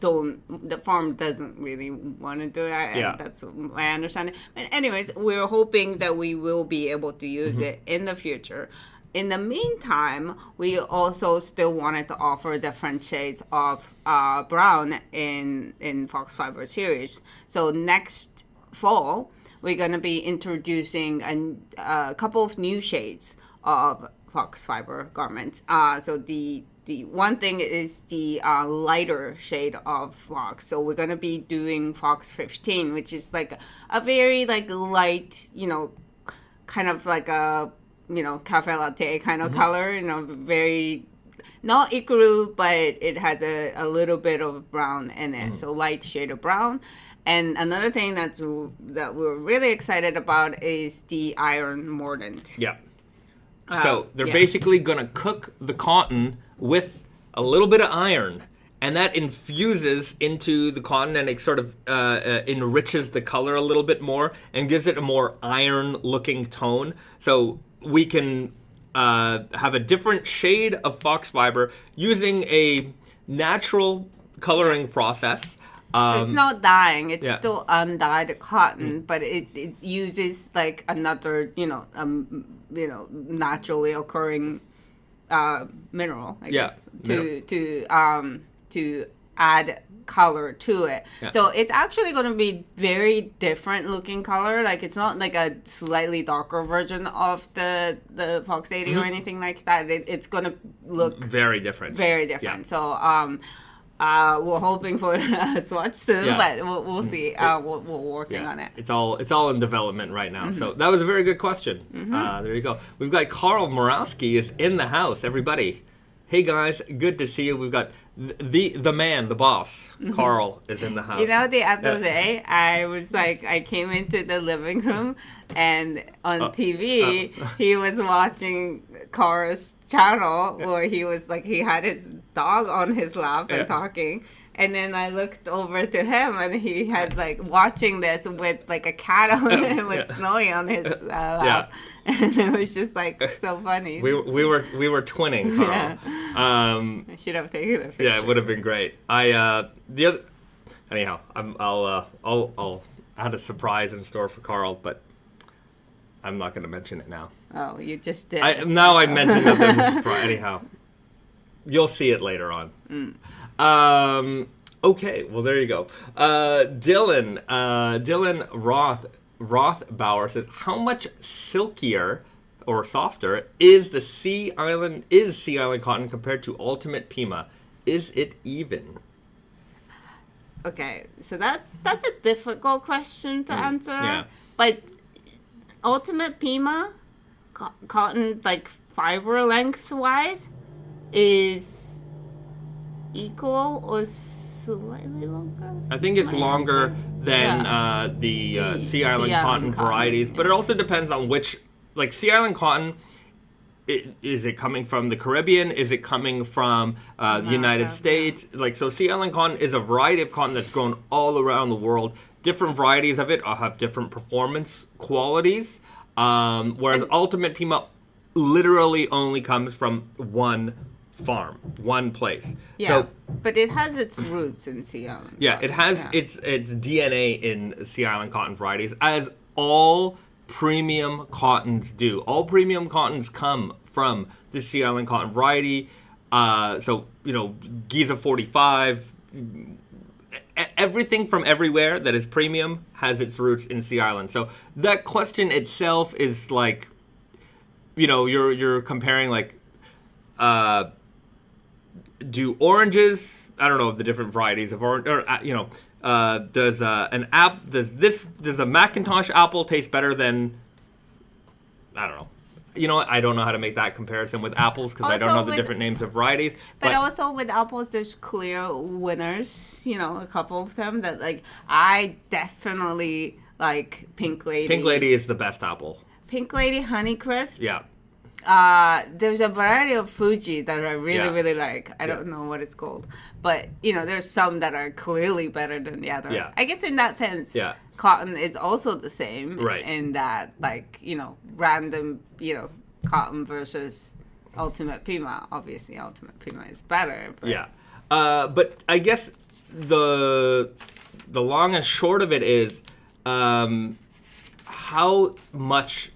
the farm doesn't really want to do it. That's my understanding. But anyways, we're hoping that we will be able to use it in the future. In the meantime, we also still wanted to offer different shades of brown in FoxFibre series. So next fall, we're going to be introducing a couple of new shades of FoxFibre garments. So the one thing is the lighter shade of Fox. So we're going to be doing Fox 15, which is like a very like light, kind of like a, cafe latte kind of color, very, not Ecru, but it has a little bit of brown in it. So light shade of brown. And another thing that we're really excited about is the iron mordant. Yeah. So they're basically going to cook the cotton with a little bit of iron, and that infuses into the cotton, and it sort of enriches the color a little bit more and gives it a more iron-looking tone. So we can have a different shade of FoxFibre using a natural coloring process. So it's not dyeing; it's still undyed cotton, but it uses like another, naturally occurring mineral, I guess, to add color to it. Yeah. So it's actually going to be very different looking color. Like it's not like a slightly darker version of the Fox 80 or anything like that. It's going to look very different. Very different. Yeah. So we're hoping for a swatch soon, but we'll see. We're working on it. It's all in development right now. So that was a very good question. There you go. We've got Carl Morawski is in the house. Everybody, hey guys, good to see you. We've got the man, the boss. Carl is in the house. The other day, I came into the living room, and on TV, he was watching Carl's channel where he had his dog on his lap and talking. And then I looked over to him, and he had watching this with a cat on him with Snowy on his lap, and it was just so funny. We were twinning, Carl. I should have taken a picture. Yeah, it would have been great. I'll had a surprise in store for Carl, but I'm not going to mention it now. Oh, you just did. I mentioned that there's a surprise. Anyhow, you'll see it later on. Okay, well there you go. Dylan Rothbauer says, how much silkier or softer is Sea Island cotton compared to Ultimate Pima? Is it even? Okay, so that's a difficult question to answer. Yeah. But Ultimate Pima cotton fiber length wise is equal or slightly longer? I think it's longer than the Sea Island cotton varieties, but it also depends on which, Sea Island cotton, is it coming from the Caribbean? Is it coming from the United States? So Sea Island cotton is a variety of cotton that's grown all around the world. Different varieties of it have different performance qualities, whereas Ultimate Pima literally only comes from one farm, one place. Yeah, but it has its roots in Sea Island. Yeah, it has its DNA in Sea Island cotton varieties, as all premium cottons do. All premium cottons come from the Sea Island cotton variety. So, Giza 45, everything from everywhere that is premium has its roots in Sea Island. So that question itself is like, you're comparing like, do oranges, I don't know the different varieties of orange, or, does a Macintosh apple taste better than, I don't know. I don't know how to make that comparison with apples because I don't know the different names of varieties. But also with apples, there's clear winners, a couple of them that, like, I definitely like Pink Lady. Pink Lady is the best apple. Pink Lady Honeycrisp. Yeah. There's a variety of Fuji that I really like. I don't know what it's called. But, there's some that are clearly better than the other. Yeah. I guess in that sense, cotton is also the same. Right. In that, like, random, cotton versus Ultimate Pima. Obviously, Ultimate Pima is better. But. Yeah. But I guess the long and short of it is how much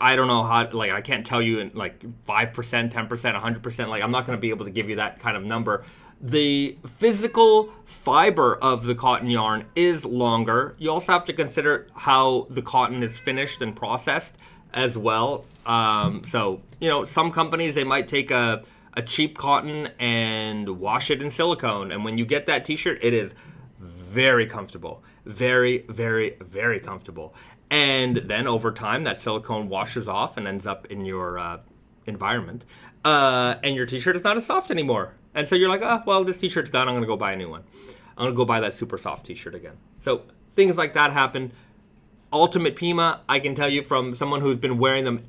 I don't know how, like, I can't tell you in like 5%, 10%, 100%, like I'm not going to be able to give you that kind of number. The physical fiber of the cotton yarn is longer. You also have to consider how the cotton is finished and processed as well. So, some companies, they might take a cheap cotton and wash it in silicone. And when you get that t-shirt, it is very comfortable. Very, very, very comfortable. And then over time, that silicone washes off and ends up in your environment. And your t-shirt is not as soft anymore. And so you're like, this t-shirt's done. I'm going to go buy a new one. I'm going to go buy that super soft t-shirt again. So things like that happen. Ultimate Pima, I can tell you from someone who's been wearing them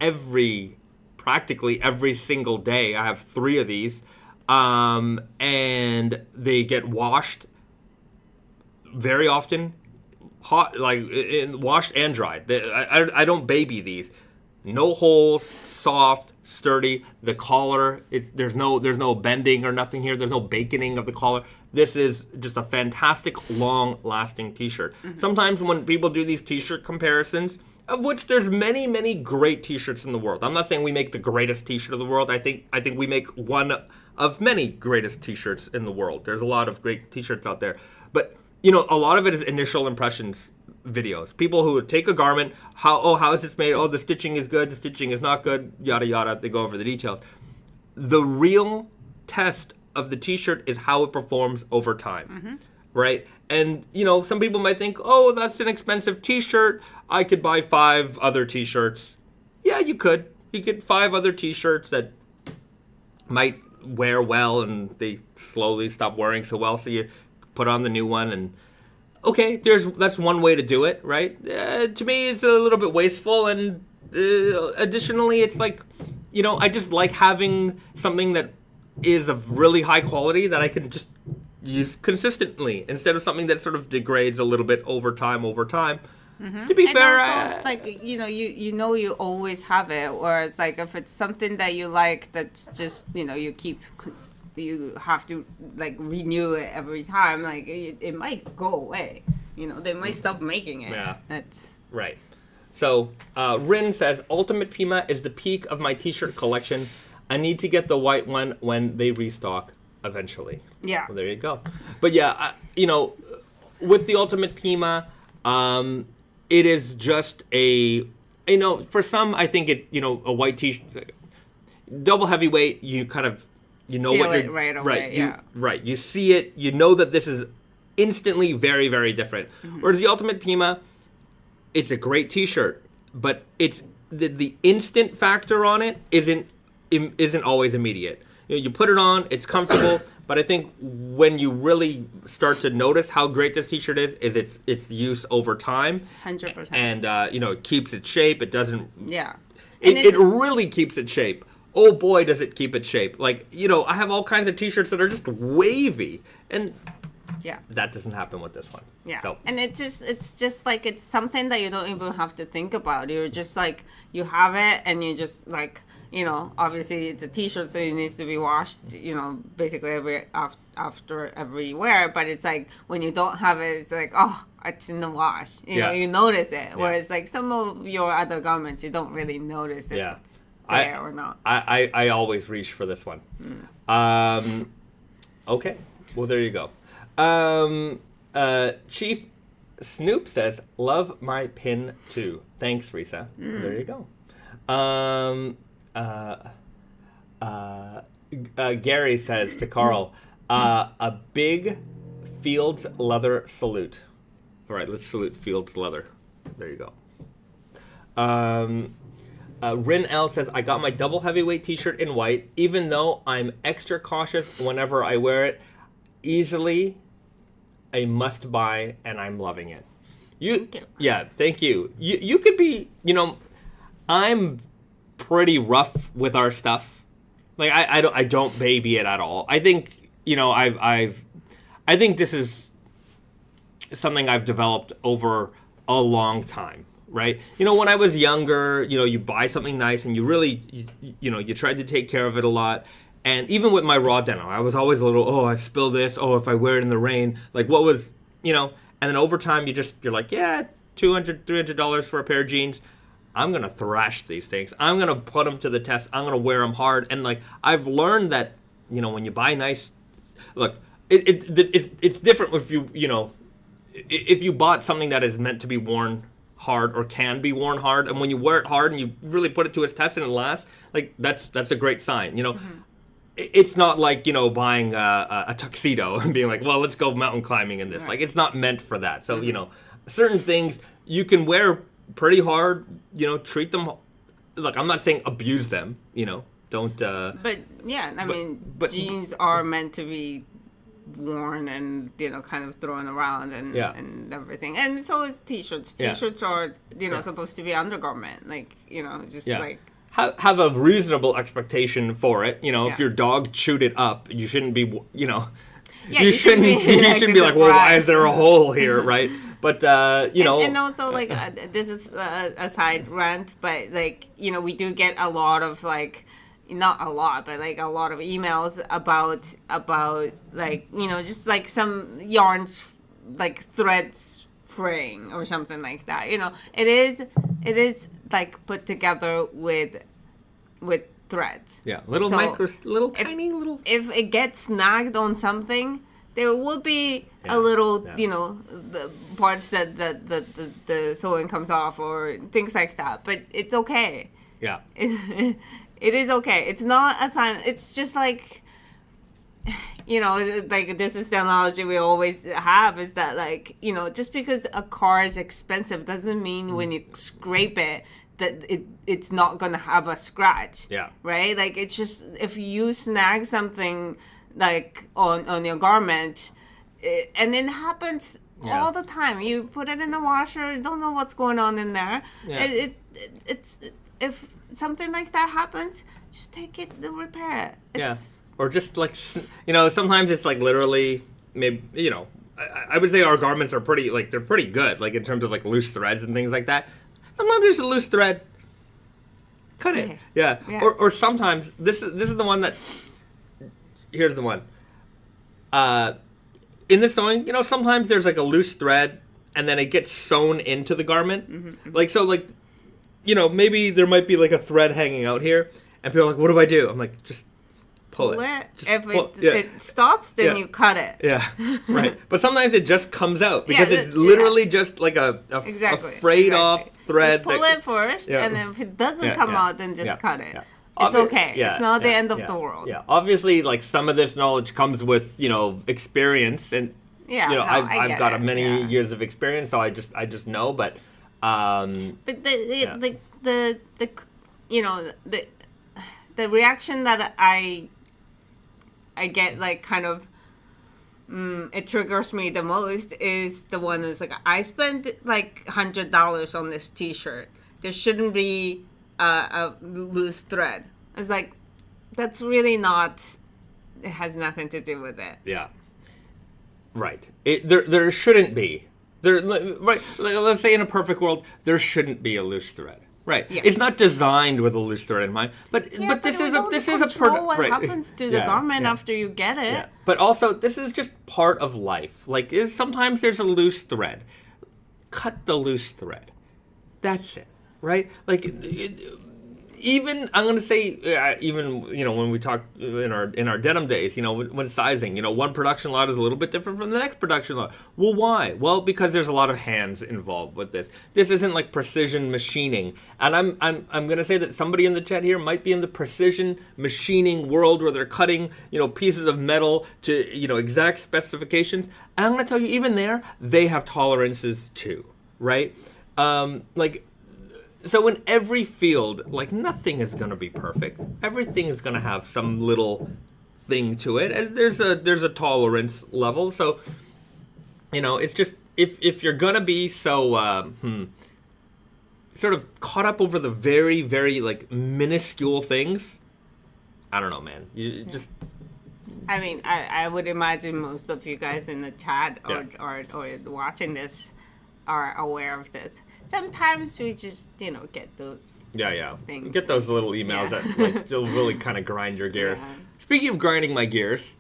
practically every single day. I have 3 of these. And they get washed very often. Hot, like washed and dried. I don't baby these. No holes, soft, sturdy. The collar, there's no bending or nothing here. There's no baconing of the collar. This is just a fantastic, long-lasting t-shirt. Mm-hmm. Sometimes when people do these t-shirt comparisons, of which there's many, many great t-shirts in the world. I'm not saying we make the greatest t-shirt of the world. I think we make one of many greatest t-shirts in the world. There's a lot of great t-shirts out there, but a lot of it is initial impressions videos. People who take a garment, how is this made? Oh, the stitching is good, the stitching is not good, yada, yada. They go over the details. The real test of the t-shirt is how it performs over time, right? And, some people might think, oh, that's an expensive t-shirt. I could buy 5 other t-shirts. Yeah, you could. You could 5 other t-shirts that might wear well and they slowly stop wearing so well, so you put on the new one, and okay, that's one way to do it, right? To me, it's a little bit wasteful, and additionally, it's like, I just like having something that is of really high quality that I can just use consistently instead of something that sort of degrades a little bit over time. Mm-hmm. To be fair, also, you always have it, whereas like if it's something that you like, that's just you have to like renew it every time. Like it might go away. They might stop making it. Yeah, that's right. So Rin says, Ultimate Pima is the peak of my t-shirt collection. I need to get the white one when they restock eventually. Yeah. Well, there you go. But yeah, with the Ultimate Pima, it is just for some, I think a white t-shirt, double heavyweight, you kind of, feel what you're right away. Right. You see it. You know that this is instantly very, very different. Mm-hmm. Whereas the Ultimate Pima, it's a great t-shirt, but it's the instant factor on it isn't always immediate. You put it on, it's comfortable, but I think when you really start to notice how great this t-shirt is its use over time. 100%. And it keeps its shape. It doesn't. Yeah. It really keeps its shape. Oh boy, does it keep its shape. Like, I have all kinds of t-shirts that are just wavy. And that doesn't happen with this one. Yeah. So. And it's just like, it's something that you don't even have to think about. You're just like, you have it and you just like, obviously it's a t-shirt, so it needs to be washed, after every wear. But it's like, when you don't have it, it's like, oh, it's in the wash. You Yeah. know, you notice it. Whereas like some of your other garments, you don't really notice if Yeah. it's there or not. I always reach for this one. Okay. Well, there you go. Chief Snoop says, love my pin too. Thanks, Risa. There you go. Gary says to Carl, a big Fields leather salute. All right, let's salute Fields leather. There you go. Rin L says, I got my double heavyweight t-shirt in white, even though I'm extra cautious whenever I wear it. Easily a must buy, and I'm loving it. Thank you. Yeah, thank you. You could be, I'm pretty rough with our stuff. Like I don't baby it at all. I think, I think this is something I've developed over a long time. Right? When I was younger, you buy something nice and you really, you tried to take care of it a lot. And even with my raw denim, I was always a little, I spill this. Oh, if I wear it in the rain, like what was, and then over time you're like, yeah, $200, $300 for a pair of jeans. I'm going to thrash these things. I'm going to put them to the test. I'm going to wear them hard. And like, I've learned that, when you buy nice, look, it's different if if you bought something that is meant to be worn hard or can be worn hard, and when you wear it hard and you really put it to its test and it lasts, like that's a great sign. It's not like buying a tuxedo and being like, well, let's go mountain climbing in this. Right. Like it's not meant for that. So certain things you can wear pretty hard. Treat them. Look, I'm not saying abuse them. Don't. But yeah, I mean, jeans are meant to be worn and kind of thrown around and everything, and so is t-shirts. T-shirts are supposed to be undergarment, like like have a reasonable expectation for it. If your dog chewed it up, you shouldn't be you shouldn't be like, well, why is there a hole here, right? But and also like this is a side rant, but like we do get a lot of like. Not a lot, but like a lot of emails about like just like some yarns like threads fraying or something like that. It is like put together with threads. Yeah, little tiny little. If it gets snagged on something, there will be a little the parts that the sewing comes off or things like that. But it's okay. Yeah. It is okay. It's not a sign. It's just like, like this is the analogy we always have is that like, just because a car is expensive doesn't mean when you scrape it that it's not going to have a scratch. Yeah. Right? Like it's just if you snag something like on your garment and it happens all the time. You put it in the washer, you don't know what's going on in there. Yeah. It's if something like that happens, just take it and repair it. Or just like sometimes it's like literally maybe I would say our garments are pretty like they're pretty good like in terms of like loose threads and things like that. Sometimes there's a loose thread, cut it. Yeah. Or sometimes this is the one that here's the one. In the sewing, sometimes there's like a loose thread and then it gets sewn into the garment. Mm-hmm. Like so like. Maybe there might be like a thread hanging out here, and people are like, "What do I do?" I'm like, "Just pull it." If it stops, then you cut it. Yeah, right. But sometimes it just comes out because it's literally just like a frayed off thread. You pull it first, and then if it doesn't come out, then just cut it. Yeah. It's okay. It's not the end of the world. Yeah. Obviously, like some of this knowledge comes with experience, and I've got many years of experience, so I just know, but. But the reaction that I get like kind of it triggers me the most is the one that's like I spent like $100 on this T-shirt. There shouldn't be a loose thread. It's like that's really not. It has nothing to do with it. Yeah. Right. There shouldn't be. Right, let's say in a perfect world, there shouldn't be a loose thread. Right, it's not designed with a loose thread in mind. But this is a what happens to the garment after you get it. Yeah. But also, this is just part of life. Like sometimes there's a loose thread. cut the loose thread. That's it, right? Like, even I'm gonna say, even when we talk in our denim days, when sizing, one production lot is a little bit different from the next production lot. Well, why? Well, because there's a lot of hands involved with this. This isn't like precision machining, and I'm gonna say that somebody in the chat here might be in the precision machining world where they're cutting pieces of metal to exact specifications. And I'm gonna tell you, even there, they have tolerances too, right? So in every field, like, nothing is going to be perfect. Everything is going to have some little thing to it. And there's a tolerance level. So, it's just, if you're going to be so sort of caught up over the very, very, like, minuscule things, I don't know, man. You just... I mean, I would imagine most of you guys in the chat or watching this are aware of this. Sometimes we just, get those things. Get those little emails that like will really kind of grind your gears. Yeah. Speaking of grinding my gears,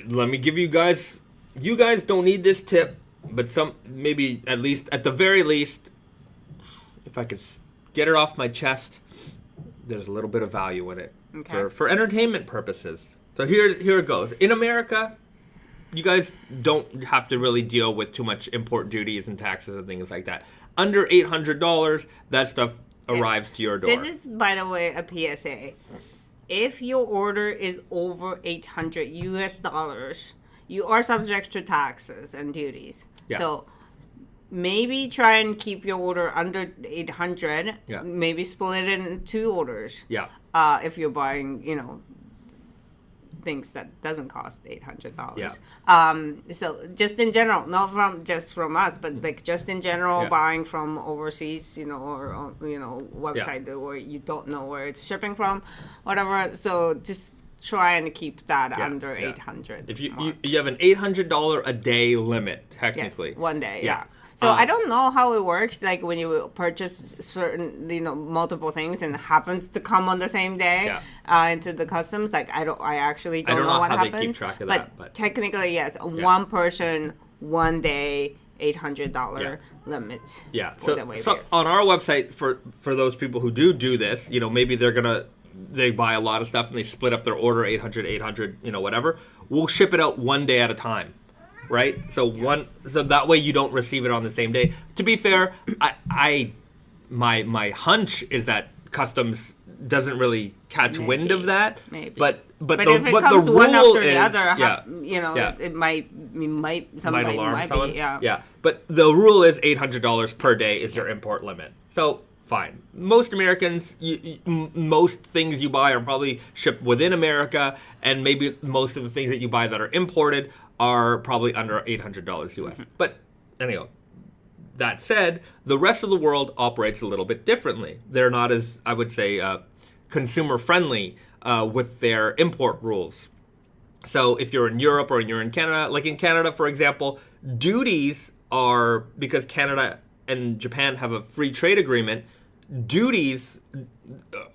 let me give you guys don't need this tip, but maybe at the very least, if I could get it off my chest, there's a little bit of value in it for entertainment purposes. So here it goes. In America, you guys don't have to really deal with too much import duties and taxes and things like that. Under $800, that stuff arrives to your door. This is, by the way, a PSA. If your order is over $800 US, you are subject to taxes and duties. Yeah. So maybe try and keep your order under 800. Yeah. Maybe split it in 2 orders. Yeah. If you're buying, things that doesn't cost $800. Yeah. So just in general, not from us, but like just in general, buying from overseas, or website where you don't know where it's shipping from, whatever. So just try and keep that under 800. If you have an $800 a day limit, technically. Yes, one day. Yeah. So I don't know how it works. Like when you purchase certain, multiple things and it happens to come on the same day into the customs. Like I actually don't know what happened. They keep track of that, but technically, yes, one person, one day, $800 limit. Yeah. So on our website, for those people who do this, maybe they buy a lot of stuff and they split up their order 800, whatever. We'll ship it out one day at a time. Right, so that way you don't receive it on the same day. To be fair, my hunch is that customs doesn't really catch wind of that. Maybe, but if it comes the one after the other, it might somebody might be. Yeah. But the rule is $800 per day is your import limit. So fine. Most Americans, most things you buy are probably shipped within America, and maybe most of the things that you buy that are imported are probably under $800 US. But anyhow, that said, the rest of the world operates a little bit differently. They're not as, I would say, consumer friendly with their import rules. So if you're in Europe or you're in Canada, like in Canada, for example, duties are, because Canada and Japan have a free trade agreement, duties,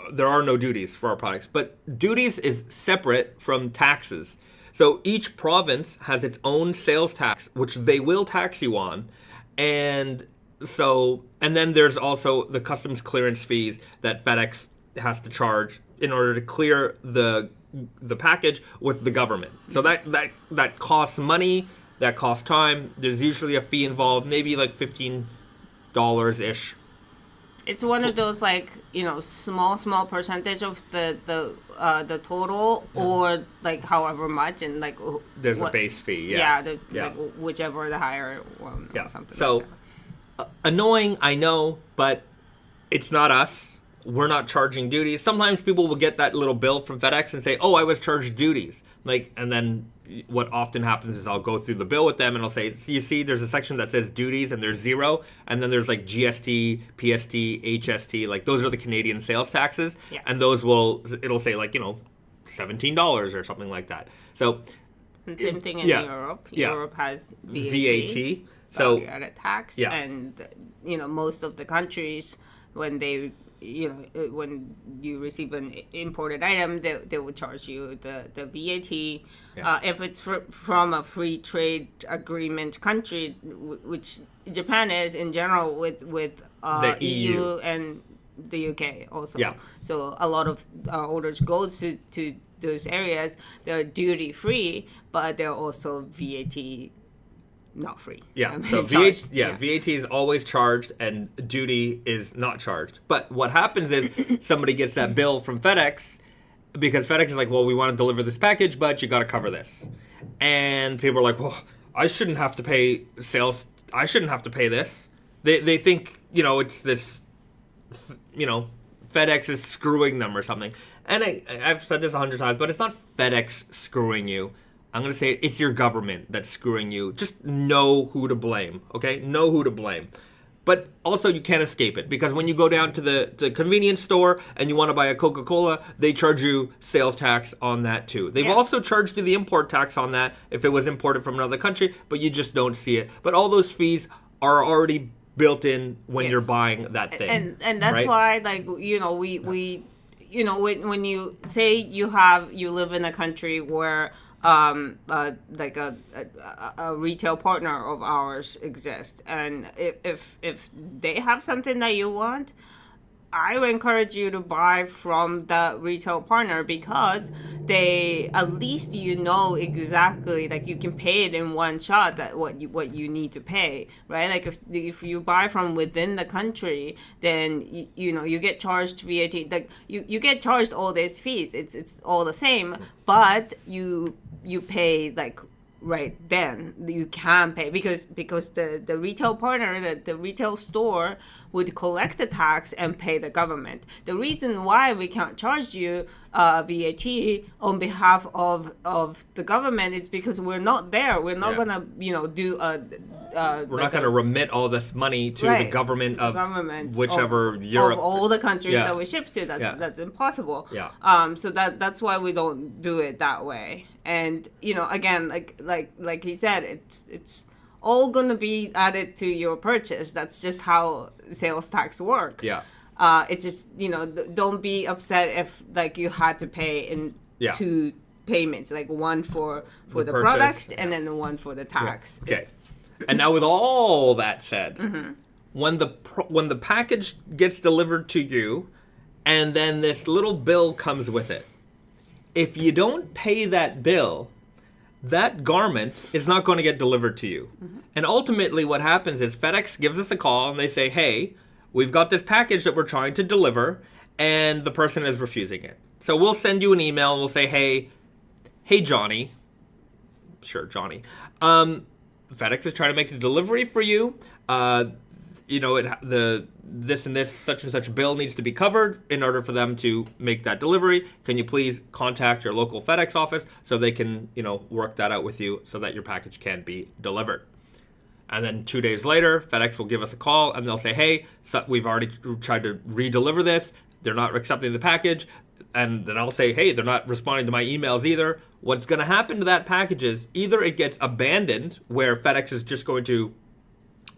there are no duties for our products, but duties is separate from taxes. So each province has its own sales tax, which they will tax you on. And then there's also the customs clearance fees that FedEx has to charge in order to clear the package with the government. So that costs money, that costs time. There's usually a fee involved, maybe like $15-ish. It's one of those small percentage of the total, or like however much, and like there's a base fee. There's like whichever the higher one. Or something. So like that. Annoying, I know, but it's not us. We're not charging duties. Sometimes people will get that little bill from FedEx and say, "Oh, I was charged duties." And then what often happens is I'll go through the bill with them and I'll say, "You see, there's a section that says duties and there's 0, and then there's like GST, PST, HST, like those are the Canadian sales taxes, and it'll say like $17 or something like that." So same thing in Europe. Europe has VAT. So added tax, and most of the countries when they when you receive an imported item, they will charge you the VAT. If it's from a free trade agreement country, which Japan is in general with the EU and the UK also. Yeah. So a lot of orders go to those areas. They're duty free, but they're also VAT not free. Yeah. So VAT is always charged and duty is not charged. But what happens is somebody gets that bill from FedEx because FedEx is like, well, we want to deliver this package, but you got to cover this. And people are like, well, I shouldn't have to pay sales. I shouldn't have to pay this. They think, it's this, FedEx is screwing them or something. And I've said this 100 times, but it's not FedEx screwing you. I'm going to say it's your government that's screwing you. Just know who to blame, okay? Know who to blame. But also you can't escape it because when you go down to the convenience store and you want to buy a Coca-Cola, they charge you sales tax on that too. They've also charged you the import tax on that if it was imported from another country, but you just don't see it. But all those fees are already built in when you're buying that thing. And that's why, like, when you say you live in a country where like a retail partner of ours exists, and if they have something that you want, I would encourage you to buy from the retail partner because they, at least exactly, like you can pay it in one shot that what you need to pay, right? Like if you buy from within the country, then you get charged VAT, like you get charged all these fees. It's all the same, but you pay like right then. You can pay because the retail partner, the retail store would collect the tax and pay the government. The reason why we can't charge you VAT on behalf of the government is because we're not there. We're not gonna do a we're not going to remit all this money to the government of whichever Europe. Of all the countries that we ship to. That's impossible. Yeah. So that's why we don't do it that way. And again, like he said, it's all going to be added to your purchase. That's just how sales tax work. Yeah. It just don't be upset if like you had to pay in two payments, like one for the purchase, product and then the one for the tax. Yeah. Okay. And now with all that said, when the package gets delivered to you and then this little bill comes with it, if you don't pay that bill, that garment is not going to get delivered to you. And ultimately what happens is FedEx gives us a call and they say, hey, we've got this package that we're trying to deliver and the person is refusing it. So we'll send you an email and we'll say, hey Johnny. Sure, Johnny. FedEx is trying to make a delivery for you. This and this such and such bill needs to be covered in order for them to make that delivery. Can you please contact your local FedEx office so they can, work that out with you so that your package can be delivered. And then 2 days later, FedEx will give us a call and they'll say, hey, we've already tried to re-deliver this. They're not accepting the package. And then I'll say, hey, they're not responding to my emails either. What's going to happen to that package is either it gets abandoned, where FedEx is just going to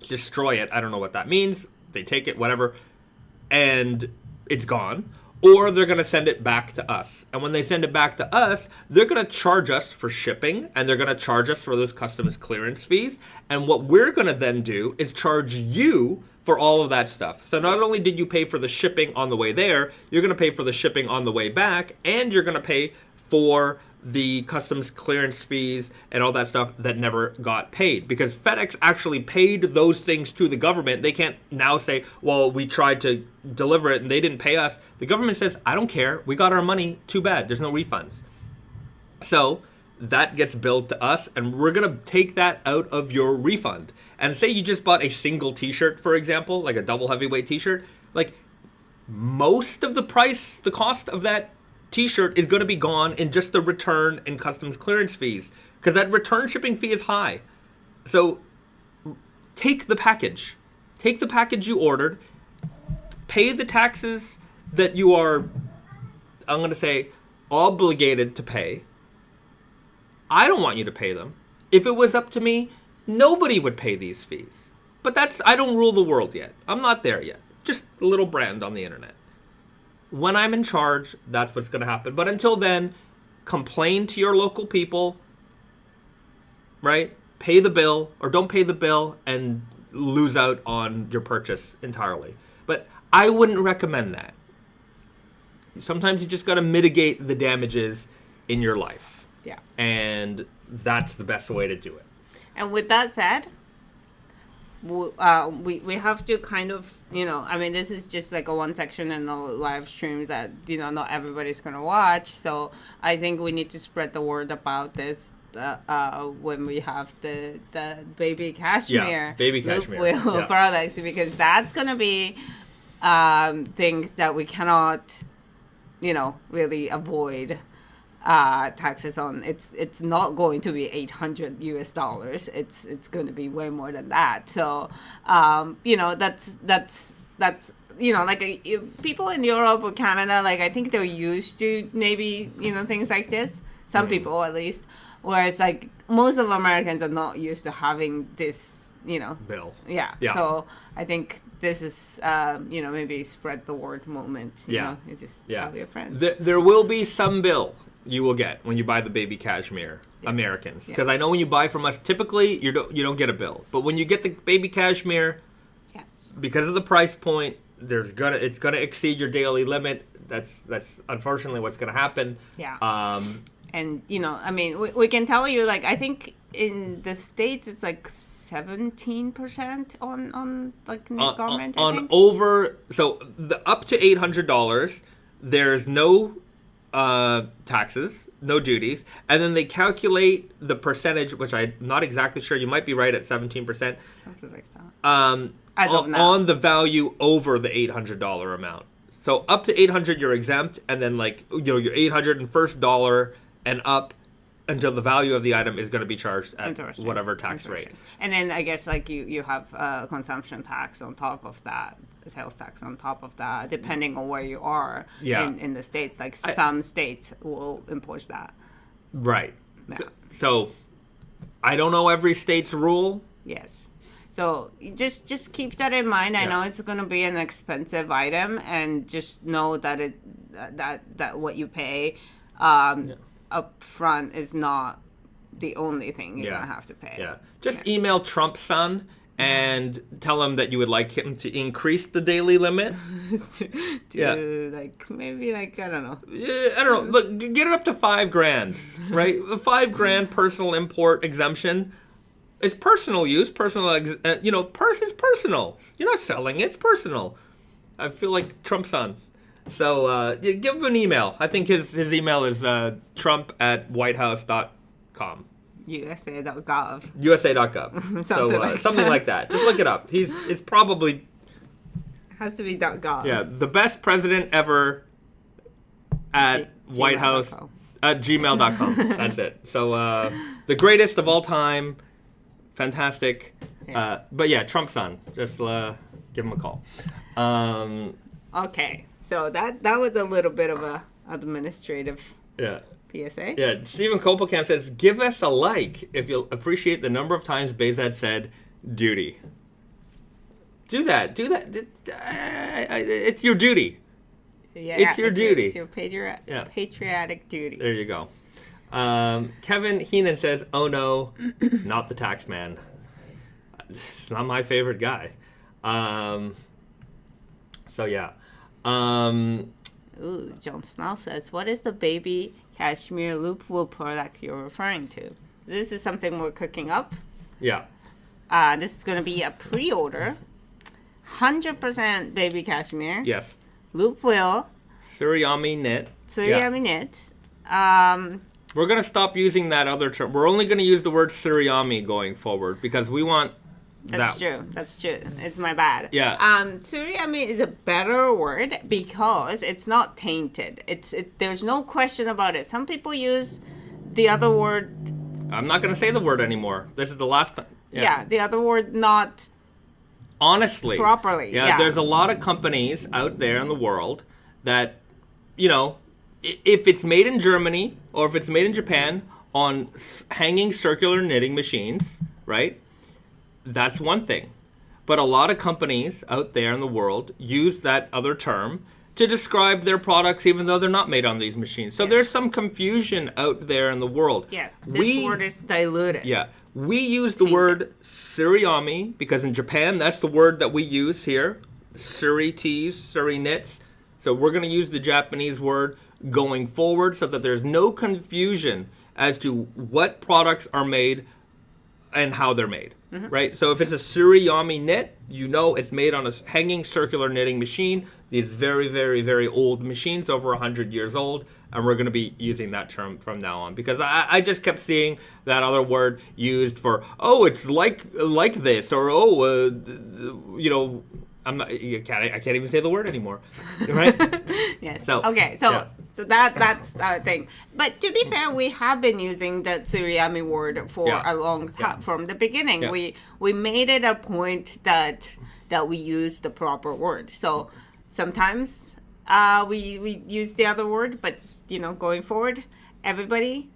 destroy it. I don't know what that means. They take it, whatever, and it's gone. Or they're going to send it back to us. And when they send it back to us, they're going to charge us for shipping, and they're going to charge us for those customs clearance fees. And what we're going to then do is charge you for all of that stuff. So not only did you pay for the shipping on the way there, you're going to pay for the shipping on the way back, and you're going to pay for the customs clearance fees and all that stuff that never got paid. Because FedEx actually paid those things to the government. They can't now say, well, we tried to deliver it and they didn't pay us. The government says, I don't care. We got our money. Too bad. There's no refunds. So that gets billed to us, and we're going to take that out of your refund. And say you just bought a single t-shirt, for example, like a double heavyweight t-shirt, like most of the cost of that t-shirt is going to be gone in just the return and customs clearance fees, because that return shipping fee is high. So take the package you ordered, pay the taxes that you are, I'm going to say, obligated to pay. I don't want you to pay them. If it was up to me, nobody would pay these fees. But I don't rule the world yet. I'm not there yet. Just a little brand on the internet. When I'm in charge, that's what's going to happen. But until then, complain to your local people, right? Pay the bill or don't pay the bill and lose out on your purchase entirely. But I wouldn't recommend that. Sometimes you just got to mitigate the damages in your life. Yeah. And that's the best way to do it. And with that said, we have to kind of, I mean, this is just like a one section in the live stream that, not everybody's going to watch. So I think we need to spread the word about this when we have the Baby Cashmere, Baby Cashmere loop wheel products, because that's going to be things that we cannot, really avoid. Taxes on. It's not going to be $800 US. It's going to be way more than that. So that's people in Europe or Canada, like I think they're used to maybe things like this. Some people at least, whereas like most of Americans are not used to having this bill. Yeah. So I think this is maybe spread the word moment. You just tell your friends. There will be some bill you will get when you buy the Baby Cashmere, Americans. Because I know when you buy from us, typically you don't get a bill. But when you get the Baby Cashmere, because of the price point, it's gonna exceed your daily limit. That's unfortunately what's gonna happen. Yeah. And I mean, we can tell you, like, I think in the States it's like 17% on like garment. So the up to $800, there's no taxes, no duties, and then they calculate the percentage, which I'm not exactly sure. You might be right at 17%. Something like that. On the value over the $800 amount. So up to $800, you're exempt, and then your $800 and first dollar and up until the value of the item is going to be charged at whatever tax rate. And then I guess like you have consumption tax on top of that, sales tax on top of that, depending on where you are in the States. Like some states will impose that. Right. Yeah. So I don't know every state's rule. Yes. So just keep that in mind. I know it's going to be an expensive item, and just know that that what you pay up front is not the only thing you're going to have to pay. Yeah. Just email Trump's son and tell him that you would like him to increase the daily limit. Maybe I don't know. Yeah, I don't know. Look, get it up to $5,000, right? The $5,000 personal import exemption. It's personal use, personal. It's personal. You're not selling it. It's personal. I feel like Trump's son. So give him an email. I think his email is trump@whitehouse.com. USA.gov. USA.gov. Something like that. Just look it up. It's probably has to be .gov. Yeah, the best president ever at White House at gmail.com. That's it. So the greatest of all time. Fantastic. Yeah. But yeah, Trump's son. Just give him a call. Okay. So that was a little bit of a administrative PSA. Yeah, Stephen Kopelkamp says, give us a like if you'll appreciate the number of times Bezad said duty. Do that. It's your duty. Yeah, it's your duty. It's your patriotic duty. There you go. Kevin Heenan says, oh no, not the tax man. It's not my favorite guy. So yeah. John Snell says, what is the Baby Cashmere loop wool product you're referring to? This is something we're cooking up. Yeah. This is going to be a pre-order. 100% Baby Cashmere. Yes. Loop wool. Tsuriami knit. Knit. We're going to stop using that other term. We're only going to use the word Tsuriami going forward because we want That's true. It's my bad. Yeah. Tsuriami is a better word because it's not tainted. There's no question about it. Some people use the other word. I'm not going to say the word anymore. This is the last time. Yeah, the other word not honestly properly. Yeah, there's a lot of companies out there in the world that, if it's made in Germany or if it's made in Japan on hanging circular knitting machines, right? That's one thing. But a lot of companies out there in the world use that other term to describe their products, even though they're not made on these machines. So there's some confusion out there in the world. Yes, this word is diluted. Yeah. We use the word Tsuriami because in Japan, that's the word that we use here. Tsuri tees, Tsuri knits. So we're going to use the Japanese word going forward so that there's no confusion as to what products are made and how they're made, right? So if it's a Tsuriami knit, you know it's made on a hanging circular knitting machine. These very, very, very old machines, over 100 years old, and we're going to be using that term from now on because I just kept seeing that other word used for, oh, it's like this, or I can't even say the word anymore, right? Yes. So that's the thing. But to be fair, we have been using the Tsuriami word for a long time from the beginning. Yeah. We made it a point that we use the proper word. So sometimes we use the other word, but going forward, everybody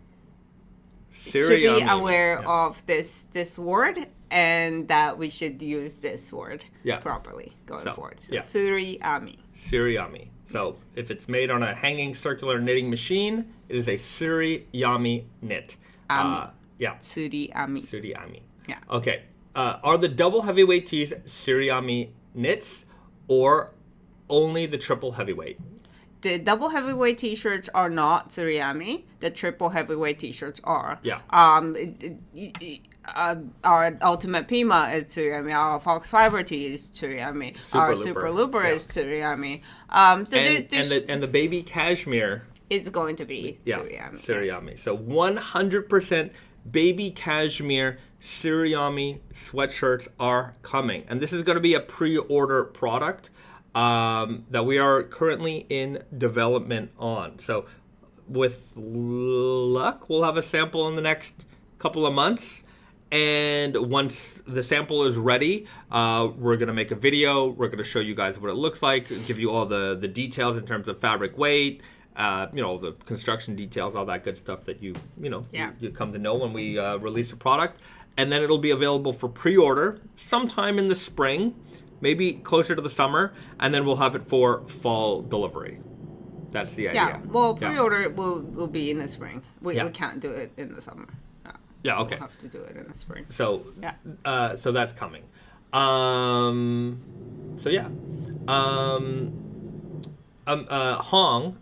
should be aware of this word. And that we should use this word properly going forward. So Tsuriami. Tsuriami. So if it's made on a hanging circular knitting machine, it is a Tsuriami knit. Tsuriami. Tsuriami. Yeah. Okay. Are the double heavyweight tees Tsuriami knits or only the triple heavyweight? The double heavyweight t-shirts are not Tsuriami. The triple heavyweight t-shirts are. Yeah. Our Ultimate Pima is Tsuriami. Our FoxFibre tee is Tsuriami. Our Super Looper is Tsuriami. And the Baby Cashmere is going to be Tsuriami. Tsuriami. Yes. So 100% Baby Cashmere Tsuriami sweatshirts are coming. And this is going to be a pre-order product that we are currently in development on. So with luck, we'll have a sample in the next couple of months. And once the sample is ready, we're going to make a video. We're going to show you guys what it looks like, give you all the details in terms of fabric weight, the construction details, all that good stuff that you come to know when we release a product. And then it'll be available for pre-order sometime in the spring, maybe closer to the summer, and then we'll have it for fall delivery. That's the idea. Yeah, well, pre-order will be in the spring. We can't do it in the summer. Yeah, okay. We'll have to do it in the spring. So, so that's coming. Hong,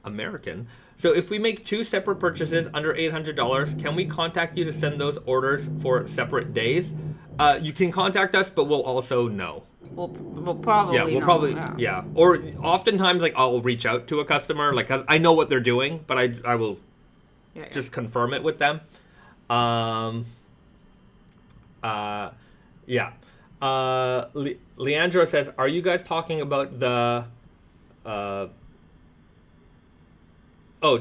American. So if we make 2 separate purchases under $800, can we contact you to send those orders for separate days? You can contact us, but we'll also know. We'll probably know. Or oftentimes, I'll reach out to a customer, 'cause I know what they're doing, but I will just confirm it with them. Leandro says, are you guys talking about the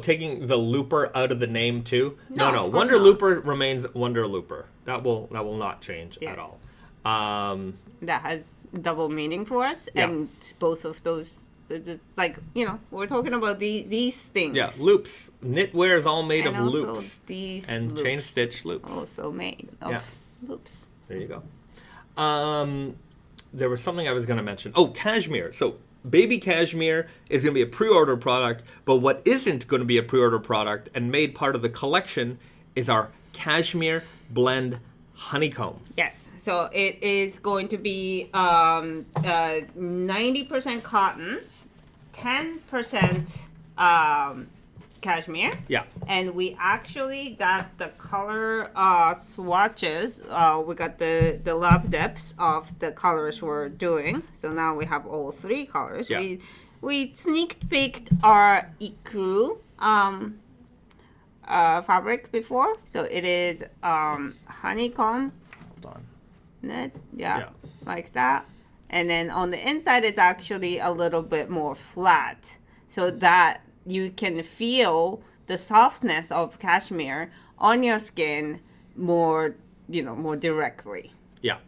taking the looper out of the name too? No. Wonder Looper remains Wonder Looper. That will not change at all. That has double meaning for us, and both of those, it's we're talking about these things. Yeah, loops. Knitwear is all made of loops. These and loops chain stitch loops. Also made of loops. There you go. There was something I was going to mention. Oh, cashmere. So Baby Cashmere is going to be a pre-order product, but what isn't going to be a pre-order product and made part of the collection is our Cashmere Blend Honeycomb. Yes. So it is going to be 90% cotton, 10% cashmere. Yeah. And we actually got the color swatches. We got the love depths of the colors we're doing. So now we have all 3 colors. Yeah. We sneak peeked our Ecru fabric before. So it is honeycomb. Hold on. Knit. Yeah. Like that. And then on the inside, it's actually a little bit more flat, so that you can feel the softness of cashmere on your skin more directly. Yeah.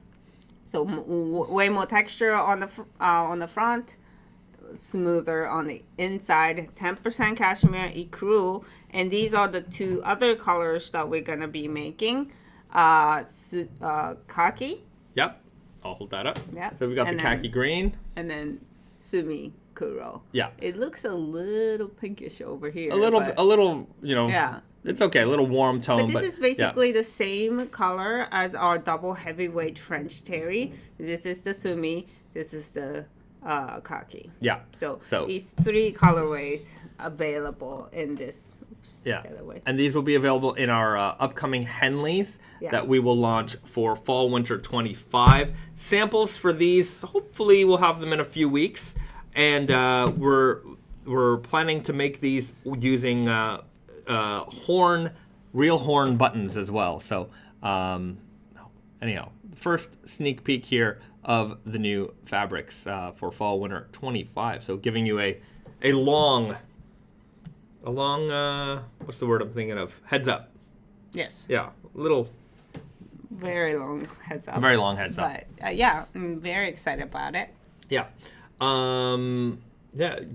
So way more texture on the front, smoother on the inside. 10% cashmere Ecru, and these are the 2 other colors that we're gonna be making. Khaki. Yep. I'll hold that up. Yeah. So we got the khaki green. And then Sumi Kuro. Yeah. It looks a little pinkish over here. A little, Yeah. it's okay, a little warm tone. But this is basically the same color as our double heavyweight French terry. This is the Sumi. This is the khaki. Yeah. So these 3 colorways available in this colorway. And these will be available in our upcoming Henleys that we will launch for fall winter 25. Samples for these, hopefully we'll have them in a few weeks, and we're planning to make these using real horn buttons as well. So anyhow, first sneak peek here of the new fabrics for fall winter 25. So giving you a long what's the word I'm thinking of? Heads up. Yes. Yeah, little. Very long heads up. Very long heads up. But yeah, I'm very excited about it. Yeah.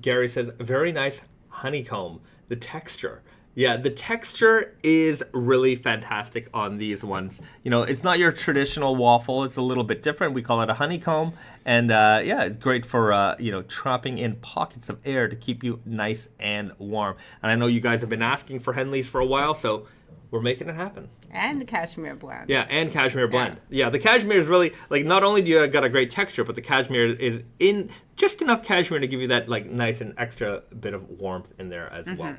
Gary says, very nice honeycomb. The texture. Yeah, the texture is really fantastic on these ones. It's not your traditional waffle. It's a little bit different. We call it a honeycomb. And it's great for, trapping in pockets of air to keep you nice and warm. And I know you guys have been asking for Henleys for a while, so we're making it happen. And the cashmere blend. Yeah, and cashmere blend. Yeah, the cashmere is really, not only do you got a great texture, but the cashmere is in just enough cashmere to give you that, nice and extra bit of warmth in there as well.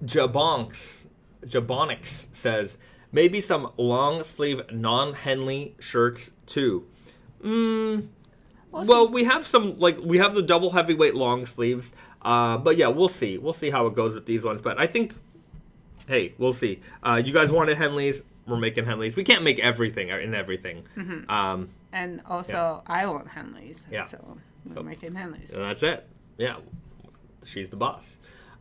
Jabonix says, maybe some long sleeve non-Henley shirts too. Well, we have some, we have the double heavyweight long sleeves. But yeah, we'll see. We'll see how it goes with these ones. But I think, hey, we'll see. You guys wanted Henleys. We're making Henleys. We can't make everything in everything. And also, I want Henleys. Yeah. So we're making Henleys. And that's it. Yeah. She's the boss.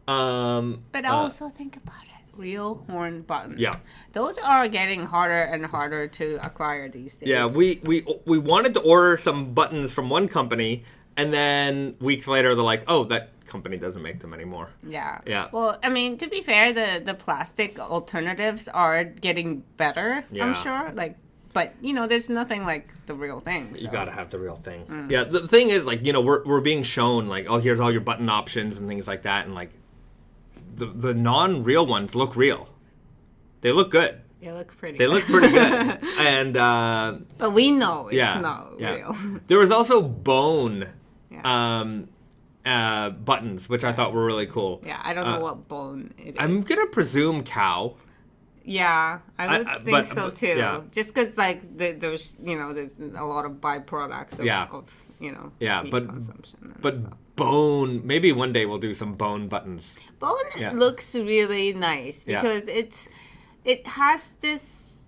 But also think about it. Real horn buttons. Yeah. Those are getting harder and harder to acquire these days. Yeah, we wanted to order some buttons from one company, and then weeks later they're like, oh, that company doesn't make them anymore. Yeah. Yeah. Well, I mean, to be fair, the plastic alternatives are getting better, I'm sure. But, there's nothing like the real thing. So. You gotta have the real thing. Yeah, the thing is, we're being shown, oh, here's all your button options and things like that, and, the non-real ones look real. They look good. They look pretty. They look pretty good. And but we know it's not real. There was also bone buttons, which I thought were really cool. Yeah, I don't know what bone it is. I'm gonna presume cow. Yeah, I would think so too. Yeah. Just because there's there's a lot of byproducts of meat consumption. But stuff. Bone, maybe one day we'll do some bone buttons. Bone looks really nice because it has this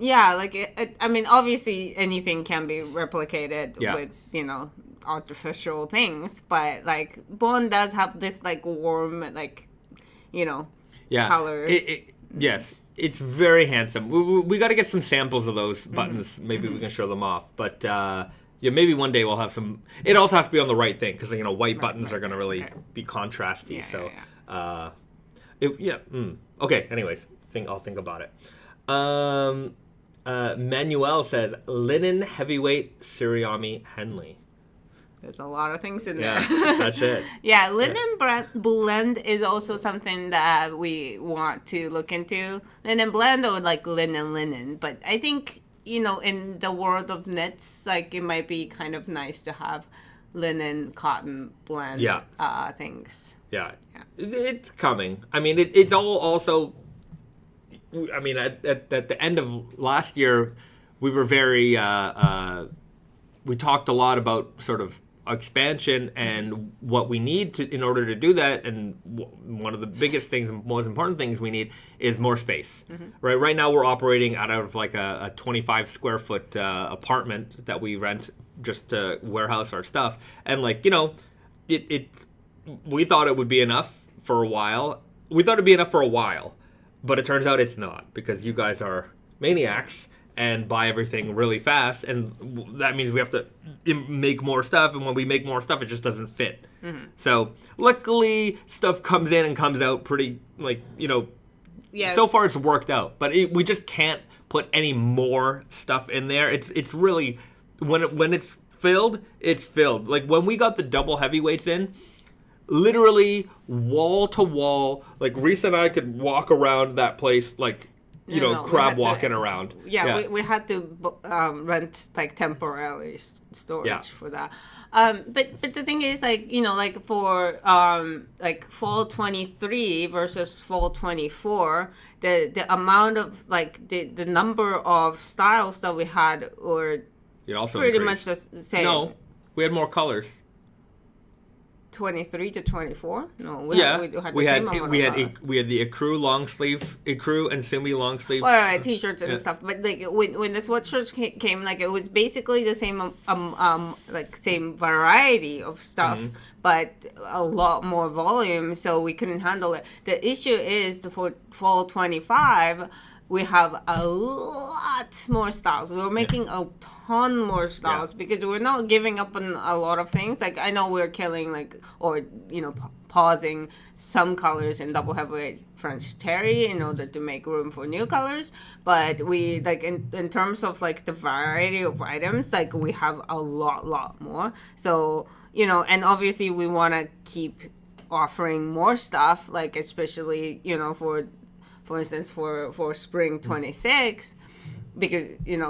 I mean, obviously anything can be replicated with artificial things, but bone does have this warm color. Yes, it's very handsome. We got to get some samples of those buttons. Maybe we can show them off. But maybe one day we'll have some. It also has to be on the right thing because white buttons are going to really be contrasty. Okay. Anyways, I'll think about it. Manuel says linen heavyweight Tsuriami Henley. There's a lot of things in there. Yeah, that's it. Linen blend is also something that we want to look into. Linen blend or linen. But I think, in the world of knits, it might be kind of nice to have linen cotton blend things. Yeah. It's coming. I mean, it's all also, I mean, at the end of last year, we were very, we talked a lot about sort of expansion and what we need in order to do that, and one of the biggest things and most important things we need is more space. Right now we're operating out of a 25 square foot apartment that we rent just to warehouse our stuff, and we thought it would be enough for a while. But it turns out it's not, because you guys are maniacs and buy everything really fast, and that means we have to make more stuff, and when we make more stuff, it just doesn't fit. So luckily, stuff comes in and comes out pretty, so far it's worked out, but we just can't put any more stuff in there. It's really, when it's filled, it's filled. Like when we got the double heavyweights in, literally wall to wall, like Reese and I could walk around that place like, crab walking around. Yeah, we had to rent like temporary storage for that. But the thing is, like, like for like fall 23 versus fall 24, the amount of like the number of styles that we had were pretty much the same. No, we had more colors. 23 to 24? No, we had the Ecru long sleeve, Ecru and Sumi long sleeve. Well, right, t-shirts and stuff. But like when the sweatshirts came, like it was basically the same like same variety of stuff, but a lot more volume, so we couldn't handle it. The issue is for fall 25, we have a lot more styles. We were making a ton more styles because we're not giving up on a lot of things. Like I know we're killing pausing some colors in double heavyweight French terry in order to make room for new colors. But we like in terms of like the variety of items, like we have a lot more. So and obviously we want to keep offering more stuff, like especially for instance, for spring 26, because,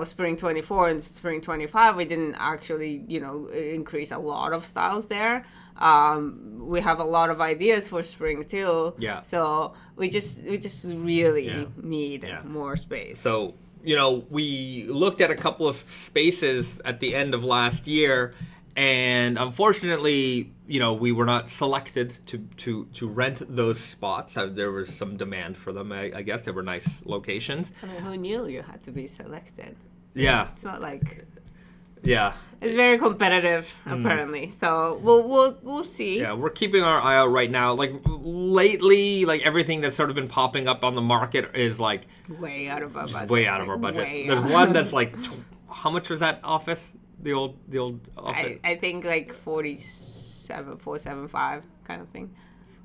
spring 24 and spring 25, we didn't actually, increase a lot of styles there. We have a lot of ideas for spring too. Yeah. So we just really need more space. So, we looked at a couple of spaces at the end of last year, and unfortunately, we were not selected to rent those spots. There was some demand for them. I guess they were nice locations. I mean, who knew you had to be selected? Yeah. It's not like... Yeah. It's very competitive, apparently. So we'll see. Yeah, we're keeping our eye out right now. Like lately, like everything that's sort of been popping up on the market is like... way out of our budget. Way out of our budget. There's one that's like... How much was that office? The old office? I think like 475 kind of thing.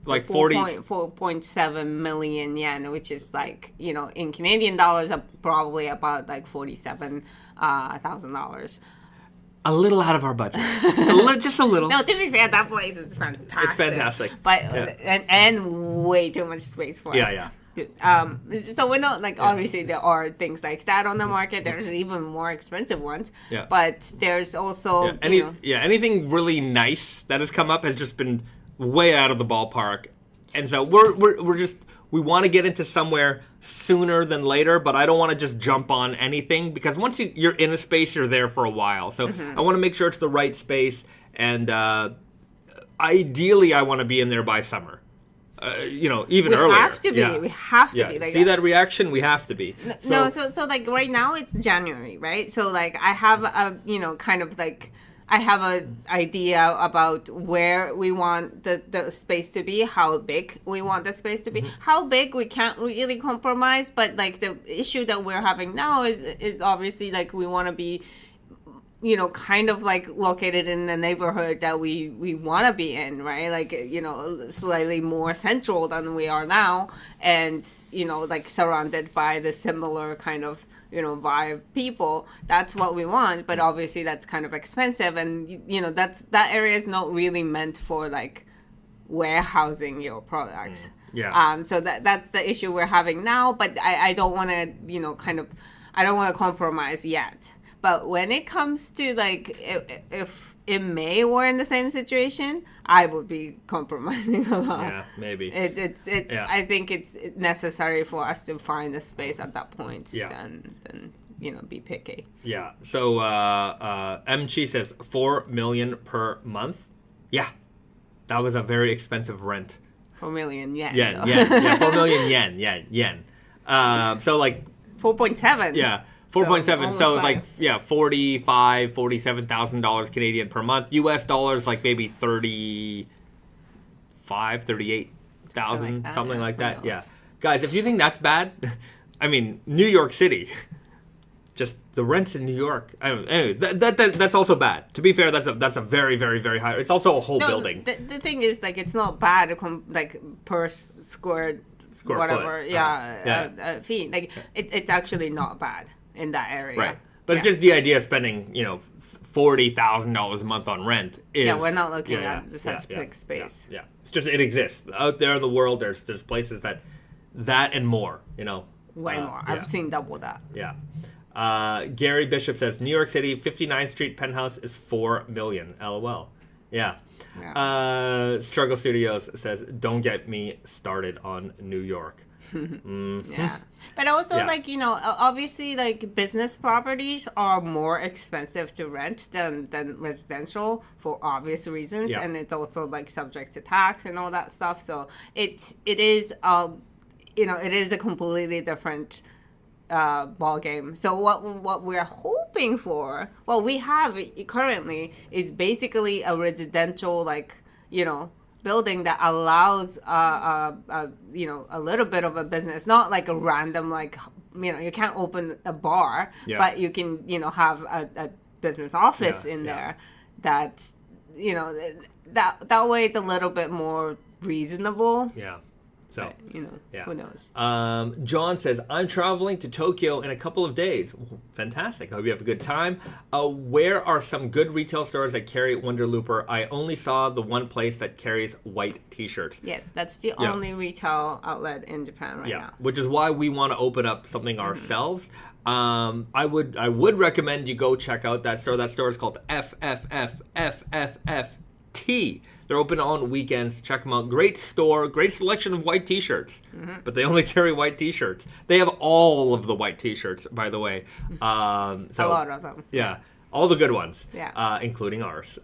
So like 4.7 million yen, which is like, in Canadian dollars, probably about like $47,000. A little out of our budget. Just a little. No, to be fair, that place is fantastic. It's fantastic. But and way too much space for us. Yeah. So we're not like, obviously there are things like that on the market. There's even more expensive ones. Yeah. But there's also anything really nice that has come up has just been way out of the ballpark. And so we want to get into somewhere sooner than later, but I don't want to just jump on anything, because once you're in a space, you're there for a while. So I want to make sure it's the right space, and ideally I want to be in there by summer. Even earlier. We have to be. Yeah. We have to be. Like, see that reaction? We have to be. So like right now it's January, right? So like I have a I have an idea about where we want the space to be, how big we want the space to be. How big we can't really compromise, but like the issue that we're having now is obviously like we want to be kind of like located in the neighborhood that we want to be in, right? Like, slightly more central than we are now, and, like surrounded by the similar kind of, vibe people. That's what we want, but obviously that's kind of expensive, and, that area is not really meant for like warehousing your products. Yeah. So that's the issue we're having now, but I don't want to, I don't want to compromise yet. But when it comes to like, if in May we're in the same situation, I would be compromising a lot. Yeah, maybe. I think it's necessary for us to find a space at that point. Yeah. Than be picky. Yeah. So MG says 4 million per month. Yeah, that was a very expensive rent. 4 million yen. Yeah, 4 million yen. Yeah, yen. So like 4.7. Yeah. 4.7, so it's like, $47,000 Canadian per month. US dollars, like maybe 38,000, something like that. Yeah. Guys, if you think that's bad, I mean, New York City, just the rents in New York. Anyway, that's also bad. To be fair, that's a very, very, very high. It's also a whole building. The thing is, like, it's not bad, like, per square whatever, foot. feet. Like, it's actually not bad in that area. Right. But it's just the idea of spending, $40,000 a month on rent is... Yeah, we're not looking at such big space. Yeah. It's just, it exists. Out there in the world, there's places that and more, Way more. I've seen double that. Yeah. Gary Bishop says, New York City, 59th Street penthouse is $4 million. LOL. Yeah. Struggle Studios says, don't get me started on New York. Yeah, but also obviously business properties are more expensive to rent than residential for obvious reasons, and it's also subject to tax and all that stuff. So it is it is a completely different ball game. So what we're hoping for, what we have currently, is basically a residential building that allows a little bit of a business, not like a random you can't open a bar, but you can have a business office in there that that way it's a little bit more reasonable. So, but, who knows? John says, I'm traveling to Tokyo in a couple of days. Fantastic. I hope you have a good time. Where are some good retail stores that carry Wonder Looper? I only saw the one place that carries white t-shirts. Yes, that's the only retail outlet in Japan right now. Which is why we want to open up something ourselves. I would recommend you go check out that store. That store is called FFFFFFT. They're open on weekends. Check them out. Great store, great selection of white t-shirts. But they only carry white t-shirts. They have all of the white t-shirts, by the way. A lot of them. Yeah, all the good ones. Yeah. Including ours.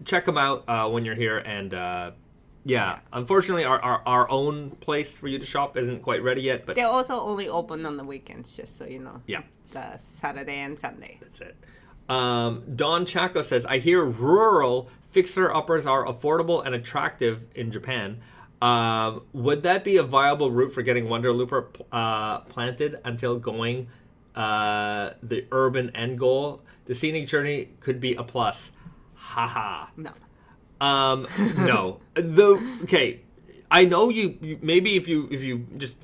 Check them out when you're here. And unfortunately, our own place for you to shop isn't quite ready yet. But they're also only open on the weekends, just so you know. Yeah. The Saturday and Sunday. That's it. Don Chaco says, I hear rural fixer-uppers are affordable and attractive in Japan. Would that be a viable route for getting Wonder Looper planted until going the urban end goal? The scenic journey could be a plus. Haha. No. No. Okay. I know you maybe if you just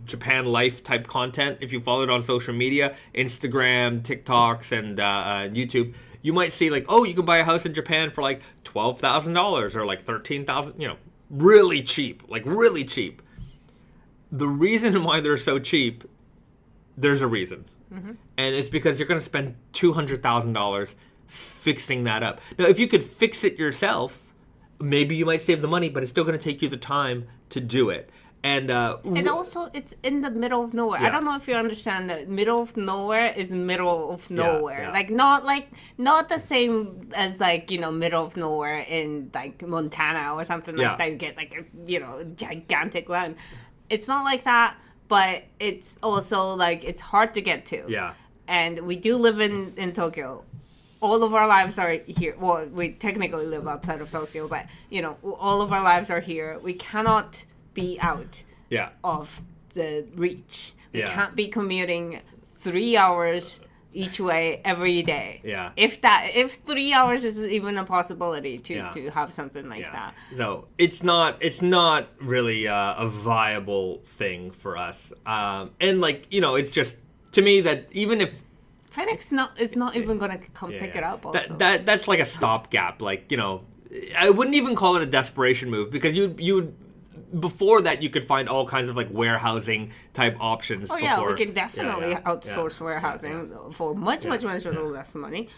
Japan life type content, if you follow it on social media, Instagram, TikToks, and YouTube, you might see you can buy a house in Japan for $12,000 or $13,000, really cheap, really cheap. The reason why they're so cheap, there's a reason, and it's because you're going to spend $200,000 fixing that up. Now, if you could fix it yourself, maybe you might save the money, but it's still going to take you the time to do it. And also, it's in the middle of nowhere. I don't know if you understand that middle of nowhere is middle of nowhere. Not the same as middle of nowhere in Montana or something like that. You get a gigantic land. It's not like that, but it's also it's hard to get to. Yeah. And we do live in Tokyo. All of our lives are here. Well, we technically live outside of Tokyo, but all of our lives are here. We cannot be out of the reach. We can't be commuting 3 hours each way every day. Yeah. If 3 hours is even a possibility to have something like that. So it's not really a viable thing for us. And it's just, to me, that even if FedEx is not even going to come pick it up also. That's like a stopgap. I wouldn't even call it a desperation move, because you before that you could find all kinds of warehousing type options. Oh yeah, we can definitely outsource warehousing for much less money.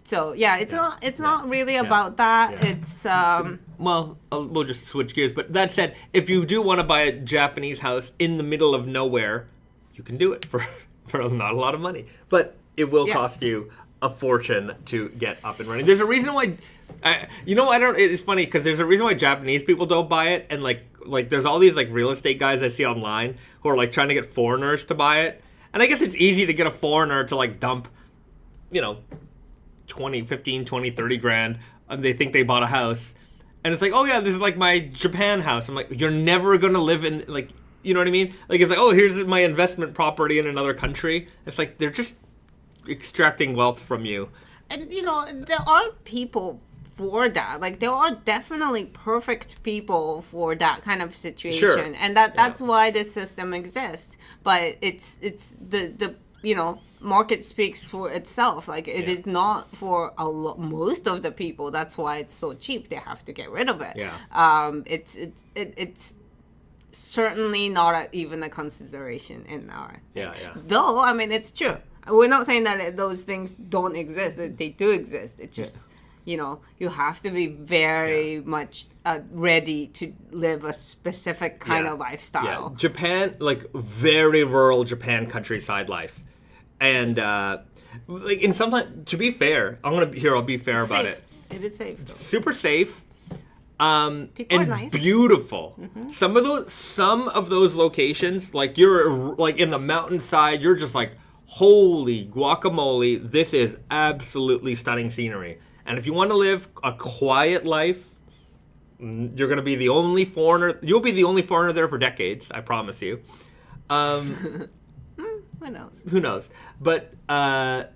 It's not really about that. Yeah. It's we'll just switch gears. But that said, if you do want to buy a Japanese house in the middle of nowhere, you can do it for not a lot of money, but it will cost you a fortune to get up and running. There's a reason why, it's funny because there's a reason why Japanese people don't buy it, and there's all these real estate guys I see online who are trying to get foreigners to buy it, and I guess it's easy to get a foreigner to dump, 15, 20, 30 grand, and they think they bought a house, and it's oh yeah, this is my Japan house. I'm you're never gonna live in you know what I mean? It's here's my investment property in another country. It's they're just extracting wealth from you. And, there are people for that. Like there are definitely perfect people for that kind of situation, Sure. and that's why this system exists. But it's the market speaks for itself. Like it is not for most of the people. That's why it's so cheap. They have to get rid of it. Yeah. It's certainly not even a consideration in our. Yeah. Though I mean, it's true. We're not saying that those things don't exist. They do exist. It's just, you have to be very much ready to live a specific kind of lifestyle. Yeah. Japan, like very rural Japan countryside life. And like in sometimes, to be fair, I'll be fair It's about safe. it. It is safe, though. Super safe. People And are nice. beautiful. Some of those locations, like you're like in the mountainside, you're just like, holy guacamole, this is absolutely stunning scenery. And if you want to live a quiet life, you're going to be the only foreigner. You'll be the only foreigner there for decades, I promise you. Who knows? Who knows? But there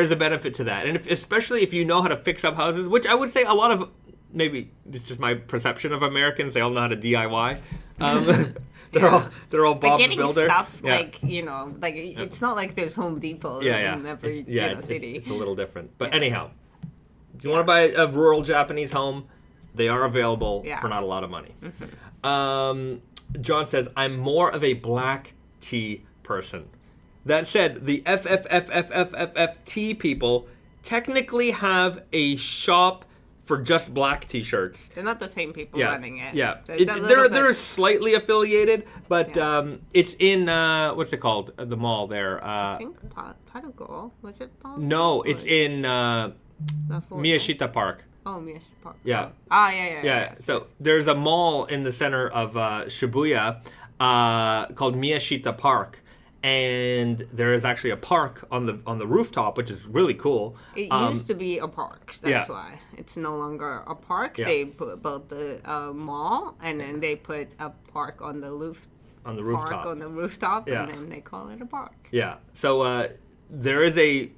is a benefit to that. And especially if you know how to fix up houses, which I would say a lot of, maybe it's just my perception of Americans, they all know how to DIY. They're all Bob the Getting Builder. stuff it's not like there's Home Depot in every city. It's a little different. But anyhow, if you want to buy a rural Japanese home, they are available for not a lot of money. John says, I'm more of a black tea person. That said, the FFFFFFT people technically have a shop for just black t-shirts. They're not the same people running it. Yeah. They're They're slightly affiliated, but it's in, what's it called? The mall there. I think Patago. Was it Patago? No, it's in Miyashita Park. Oh, Miyashita Park. Yeah. Yeah. So there's a mall in the center of Shibuya called Miyashita Park. And there is actually a park on the rooftop, which is really cool. It used to be a park. That's why it's no longer a park. Yeah. They built the mall, and then they put a park on the rooftop. Yeah. And then they call it a park. Yeah. So there is a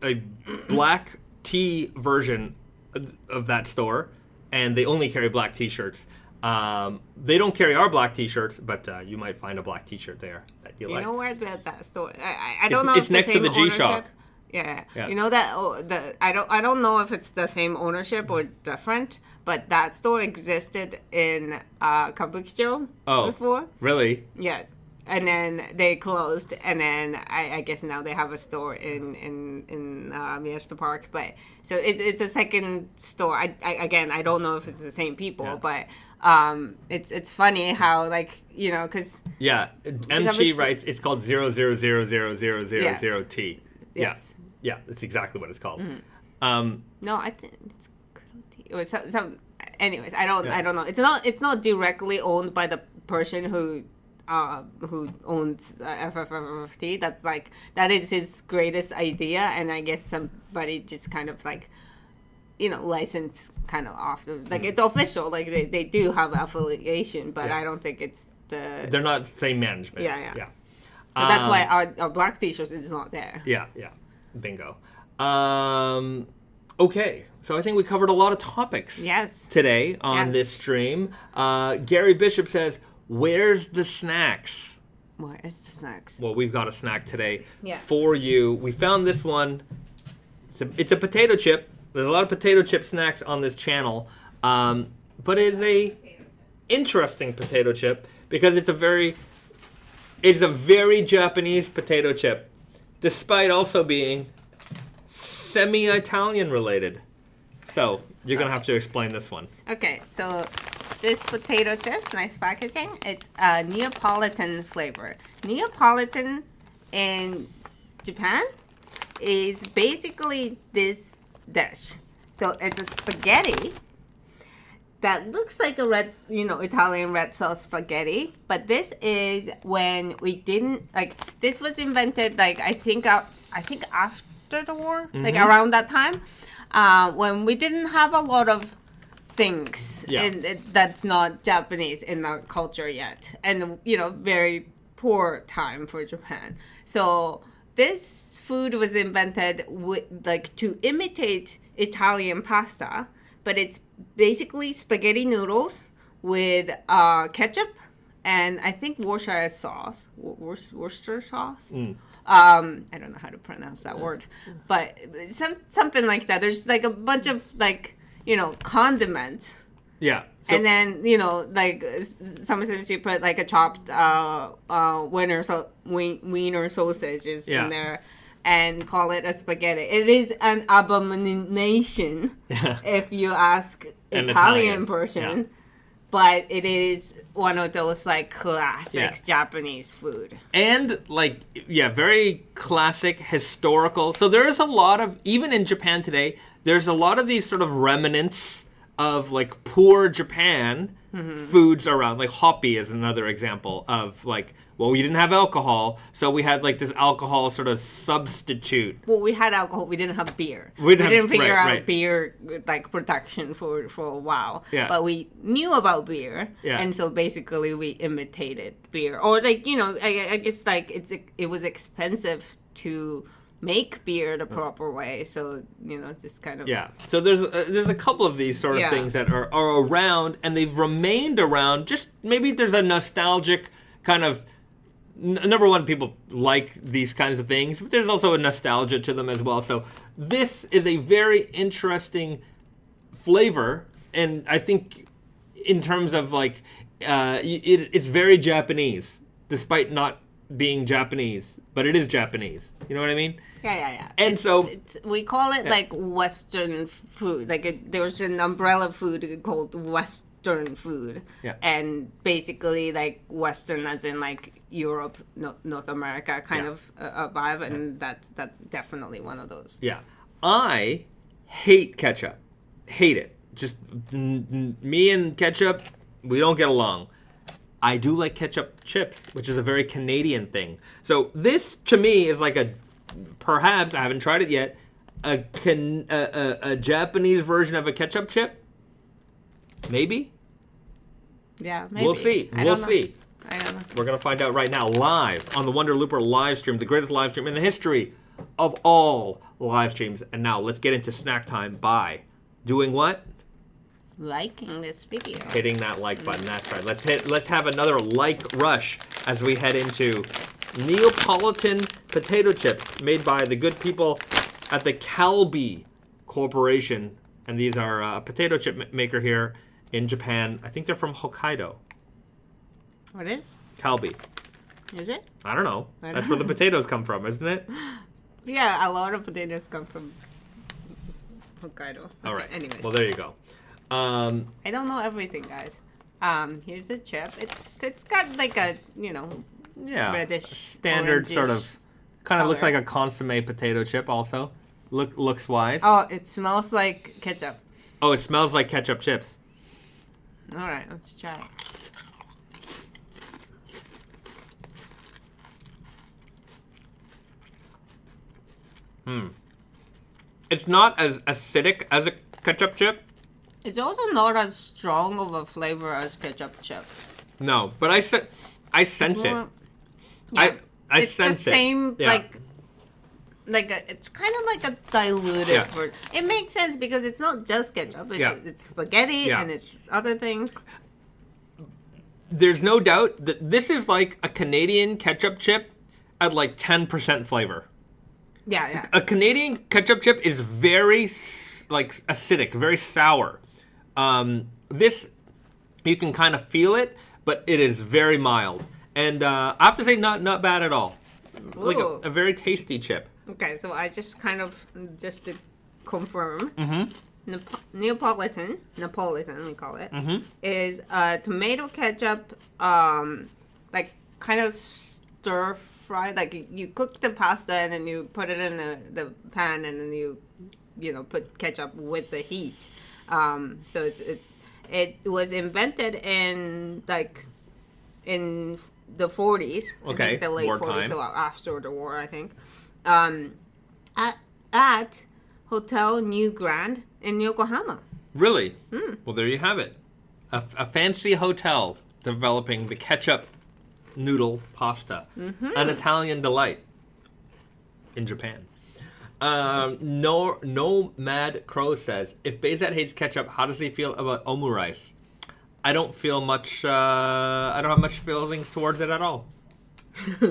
black tea version of that store, and they only carry black T-shirts. They don't carry our black T-shirts, but you might find a black T-shirt there that you like. You know where that store? I don't know. It's if next the to same the G-Shock. ownership. Yeah. You know that I don't know if it's the same ownership or different, but that store existed in Kabukicho before. Really? Yes. And then they closed, and then I guess now they have a store in Miyashita Park. But so it's a second store. I don't know if it's the same people, but it's funny how because MG writes it's called 0000000T. Yes. Yeah, that's exactly what it's called. No, I think it's it was some. Anyways, I don't know. It's not directly owned by the person who owns FFFFT. That is his greatest idea, and I guess somebody just kind of license kind of off. It's official. They do have affiliation, but I don't think it's they're not the same management. Yeah. So that's why our black T-shirt is not there. Yeah. Bingo. Okay, so I think we covered a lot of topics today on this stream. Gary Bishop says, where's the snacks? Where is the snacks? Well, we've got a snack today for you. We found this one. It's a potato chip. There's a lot of potato chip snacks on this channel. But it's a interesting potato chip because it's a very Japanese potato chip, despite also being semi-Italian related. So you're going to have to explain this one. Okay, so this potato chip, nice packaging. It's a Neapolitan flavor. Neapolitan in Japan is basically this dish. So it's a spaghetti that looks like a red, Italian red sauce spaghetti. But this is when we didn't this was invented I think after the war, around that time, when we didn't have a lot of things that's not Japanese in our culture yet, and very poor time for Japan. So this food was invented to imitate Italian pasta, but it's basically spaghetti noodles with ketchup and I think Worcestershire sauce. Worcester sauce. I don't know how to pronounce that word, but something like that. There's like a bunch of like, you know, condiments. Yeah. So, And then, you know, like sometimes you put like a chopped wiener sausages in there and call it a spaghetti. It is an abomination if you ask Italian person. Yeah. But it is one of those like classic Japanese food. And like, very classic, historical. So there is a lot of, even in Japan today, there's a lot of these sort of remnants of like poor Japan foods around. Like hoppy is another example of like, well, we didn't have alcohol, so we had like this alcohol sort of substitute. Well, we had alcohol, we didn't have beer. We didn't figure out beer like production for a while. Yeah. But we knew about beer, and so basically we imitated beer. Or like, you know, I guess like it was expensive to make beer the proper way, so you know, just kind of so there's a couple of these sort of things that are around, and they've remained around. Just maybe there's a nostalgic kind of number one, people like these kinds of things, but there's also a nostalgia to them as well. So this is a very interesting flavor, and I think in terms of like it's very Japanese despite not being Japanese, but it is Japanese. You know what I mean? Yeah. And we call it like Western food. Like there's an umbrella food called Western food. Yeah. And basically like Western as in like Europe, North America kind of a vibe, and that's definitely one of those. Yeah. I hate ketchup. Hate it. Just me and ketchup, we don't get along. I do like ketchup chips, which is a very Canadian thing. So this, to me, is like perhaps, I haven't tried it yet, a Japanese version of a ketchup chip? Maybe? Yeah, maybe. We'll see. We'll see. I don't know. We're going to find out right now, live on the Wonder Looper live stream, the greatest live stream in the history of all live streams. And now let's get into snack time by doing what? Liking this video. Hitting that like button. That's right. Let's have another like rush as we head into Neapolitan potato chips made by the good people at the Calbee Corporation. And these are a potato chip maker here in Japan. I think they're from Hokkaido. What is? Calbee. Is it? I don't know. That's where the potatoes come from, isn't it? Yeah, a lot of potatoes come from Hokkaido. All right. Anyways. Well, there you go. I don't know everything, guys. Here's a chip. It's got like a, you know, reddish, standard sort of, kind of looks like a consomme potato chip also. Looks wise. Oh, it smells like ketchup. Oh, it smells like ketchup chips. All right, let's try it. It's not as acidic as a ketchup chip. It's also not as strong of a flavor as ketchup chip. No, but I sense it. Yeah, I it's sense the same, it. it's kind of like a diluted version. It makes sense because it's not just ketchup. It's spaghetti and it's other things. There's no doubt that this is like a Canadian ketchup chip at like 10% flavor. Yeah. A Canadian ketchup chip is very like acidic, very sour. This, you can kind of feel it, but it is very mild. And I have to say, not bad at all. Ooh. Like a very tasty chip. Okay, so I just just to confirm, Neapolitan, we call it, is tomato ketchup, like kind of stir fry. Like you cook the pasta and then you put it in the pan and then you put ketchup with the heat. So it was invented in the 40s. Okay. I think the late wartime. 40s, so after the war, I think. At Hotel New Grand in Yokohama. Really? Well, there you have it. A fancy hotel developing the ketchup noodle pasta. An Italian delight in Japan. No Mad Crow says, if Bezat hates ketchup, how does he feel about omurice? I don't feel much, I don't have much feelings towards it at all.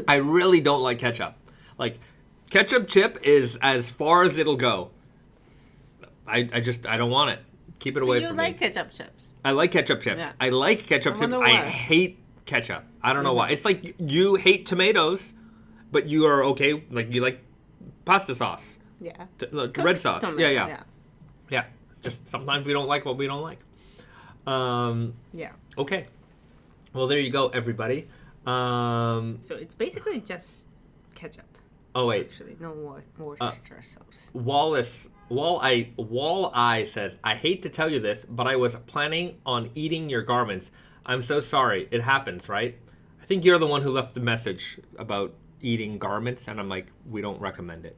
I really don't like ketchup. Like, ketchup chip is as far as it'll go. I don't want it. Keep it away from me. You like ketchup chips. I like ketchup chips. Yeah. I like ketchup chips. why. I hate ketchup. I don't know why. It's like you hate tomatoes, but you are okay, like you like pasta sauce. Yeah. Red sauce. Tomato, Yeah. Just sometimes we don't like what we don't like. Yeah. Okay. Well, there you go, everybody. So it's basically just ketchup. Oh, wait. Actually, no Worcester sauce. Walleye says, I hate to tell you this, but I was planning on eating your garments. I'm so sorry. It happens, right? I think you're the one who left the message about eating garments, and I'm like, we don't recommend it.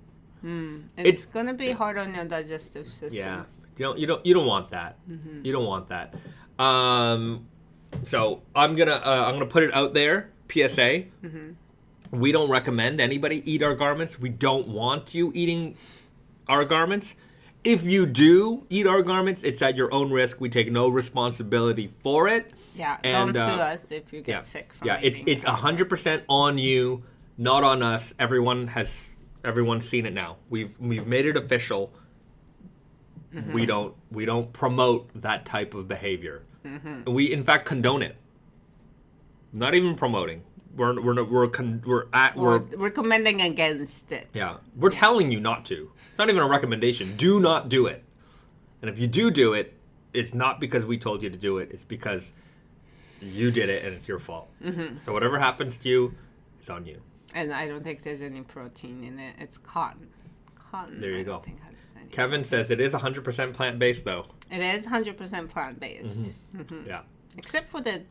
It's gonna be hard on your digestive system. Yeah, you don't want that. Mm-hmm. You don't want that. So I'm gonna put it out there. PSA. Mm-hmm. We don't recommend anybody eat our garments. We don't want you eating our garments. If you do eat our garments, it's at your own risk. We take no responsibility for it. Yeah, and, don't sue us if you get sick from eating it's 100% on you, not on us. Everyone's seen it now. We've made it official. Mm-hmm. We don't promote that type of behavior. Mm-hmm. We in fact condone it. Not even promoting. We're recommending against it. Yeah, we're telling you not to. It's not even a recommendation. Do not do it. And if you do it, it's not because we told you to do it. It's because you did it and it's your fault. Mm-hmm. So whatever happens to you, it's on you. And I don't think there's any protein in it. It's cotton. There you go. Think has any Kevin says it is 100% plant-based, though. It is 100% plant-based. Mm-hmm. Mm-hmm. Yeah. Except for the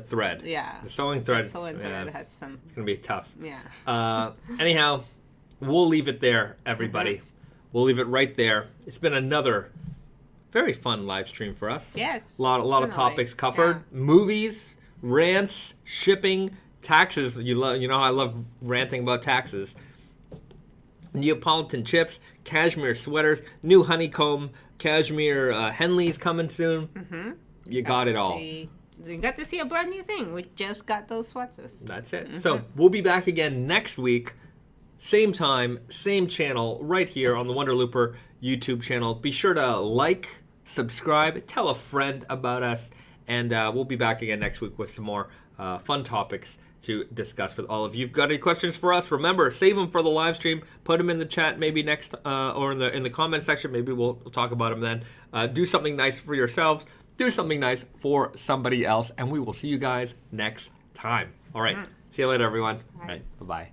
thread. Yeah. The sewing thread. The sewing thread has some... It's going to be tough. Yeah. Anyhow, we'll leave it there, everybody. Mm-hmm. We'll leave it right there. It's been another very fun live stream for us. Yes. A lot of topics covered. Yeah. Movies, rants, shipping, taxes. You know how I love ranting about taxes. Neapolitan chips, cashmere sweaters, new honeycomb, cashmere Henleys coming soon. Mm-hmm. You got it all. You got to see a brand new thing. We just got those sweaters. That's it. Mm-hmm. So we'll be back again next week. Same time, same channel, right here on the Wonder Looper YouTube channel. Be sure to like, subscribe, tell a friend about us, and we'll be back again next week with some more fun topics to discuss with all of you. If you've got any questions for us, remember, save them for the live stream. Put them in the chat maybe next, or in the comment section. Maybe we'll talk about them then. Do something nice for yourselves. Do something nice for somebody else. And we will see you guys next time. All right. See you later, everyone. All right. Bye-bye.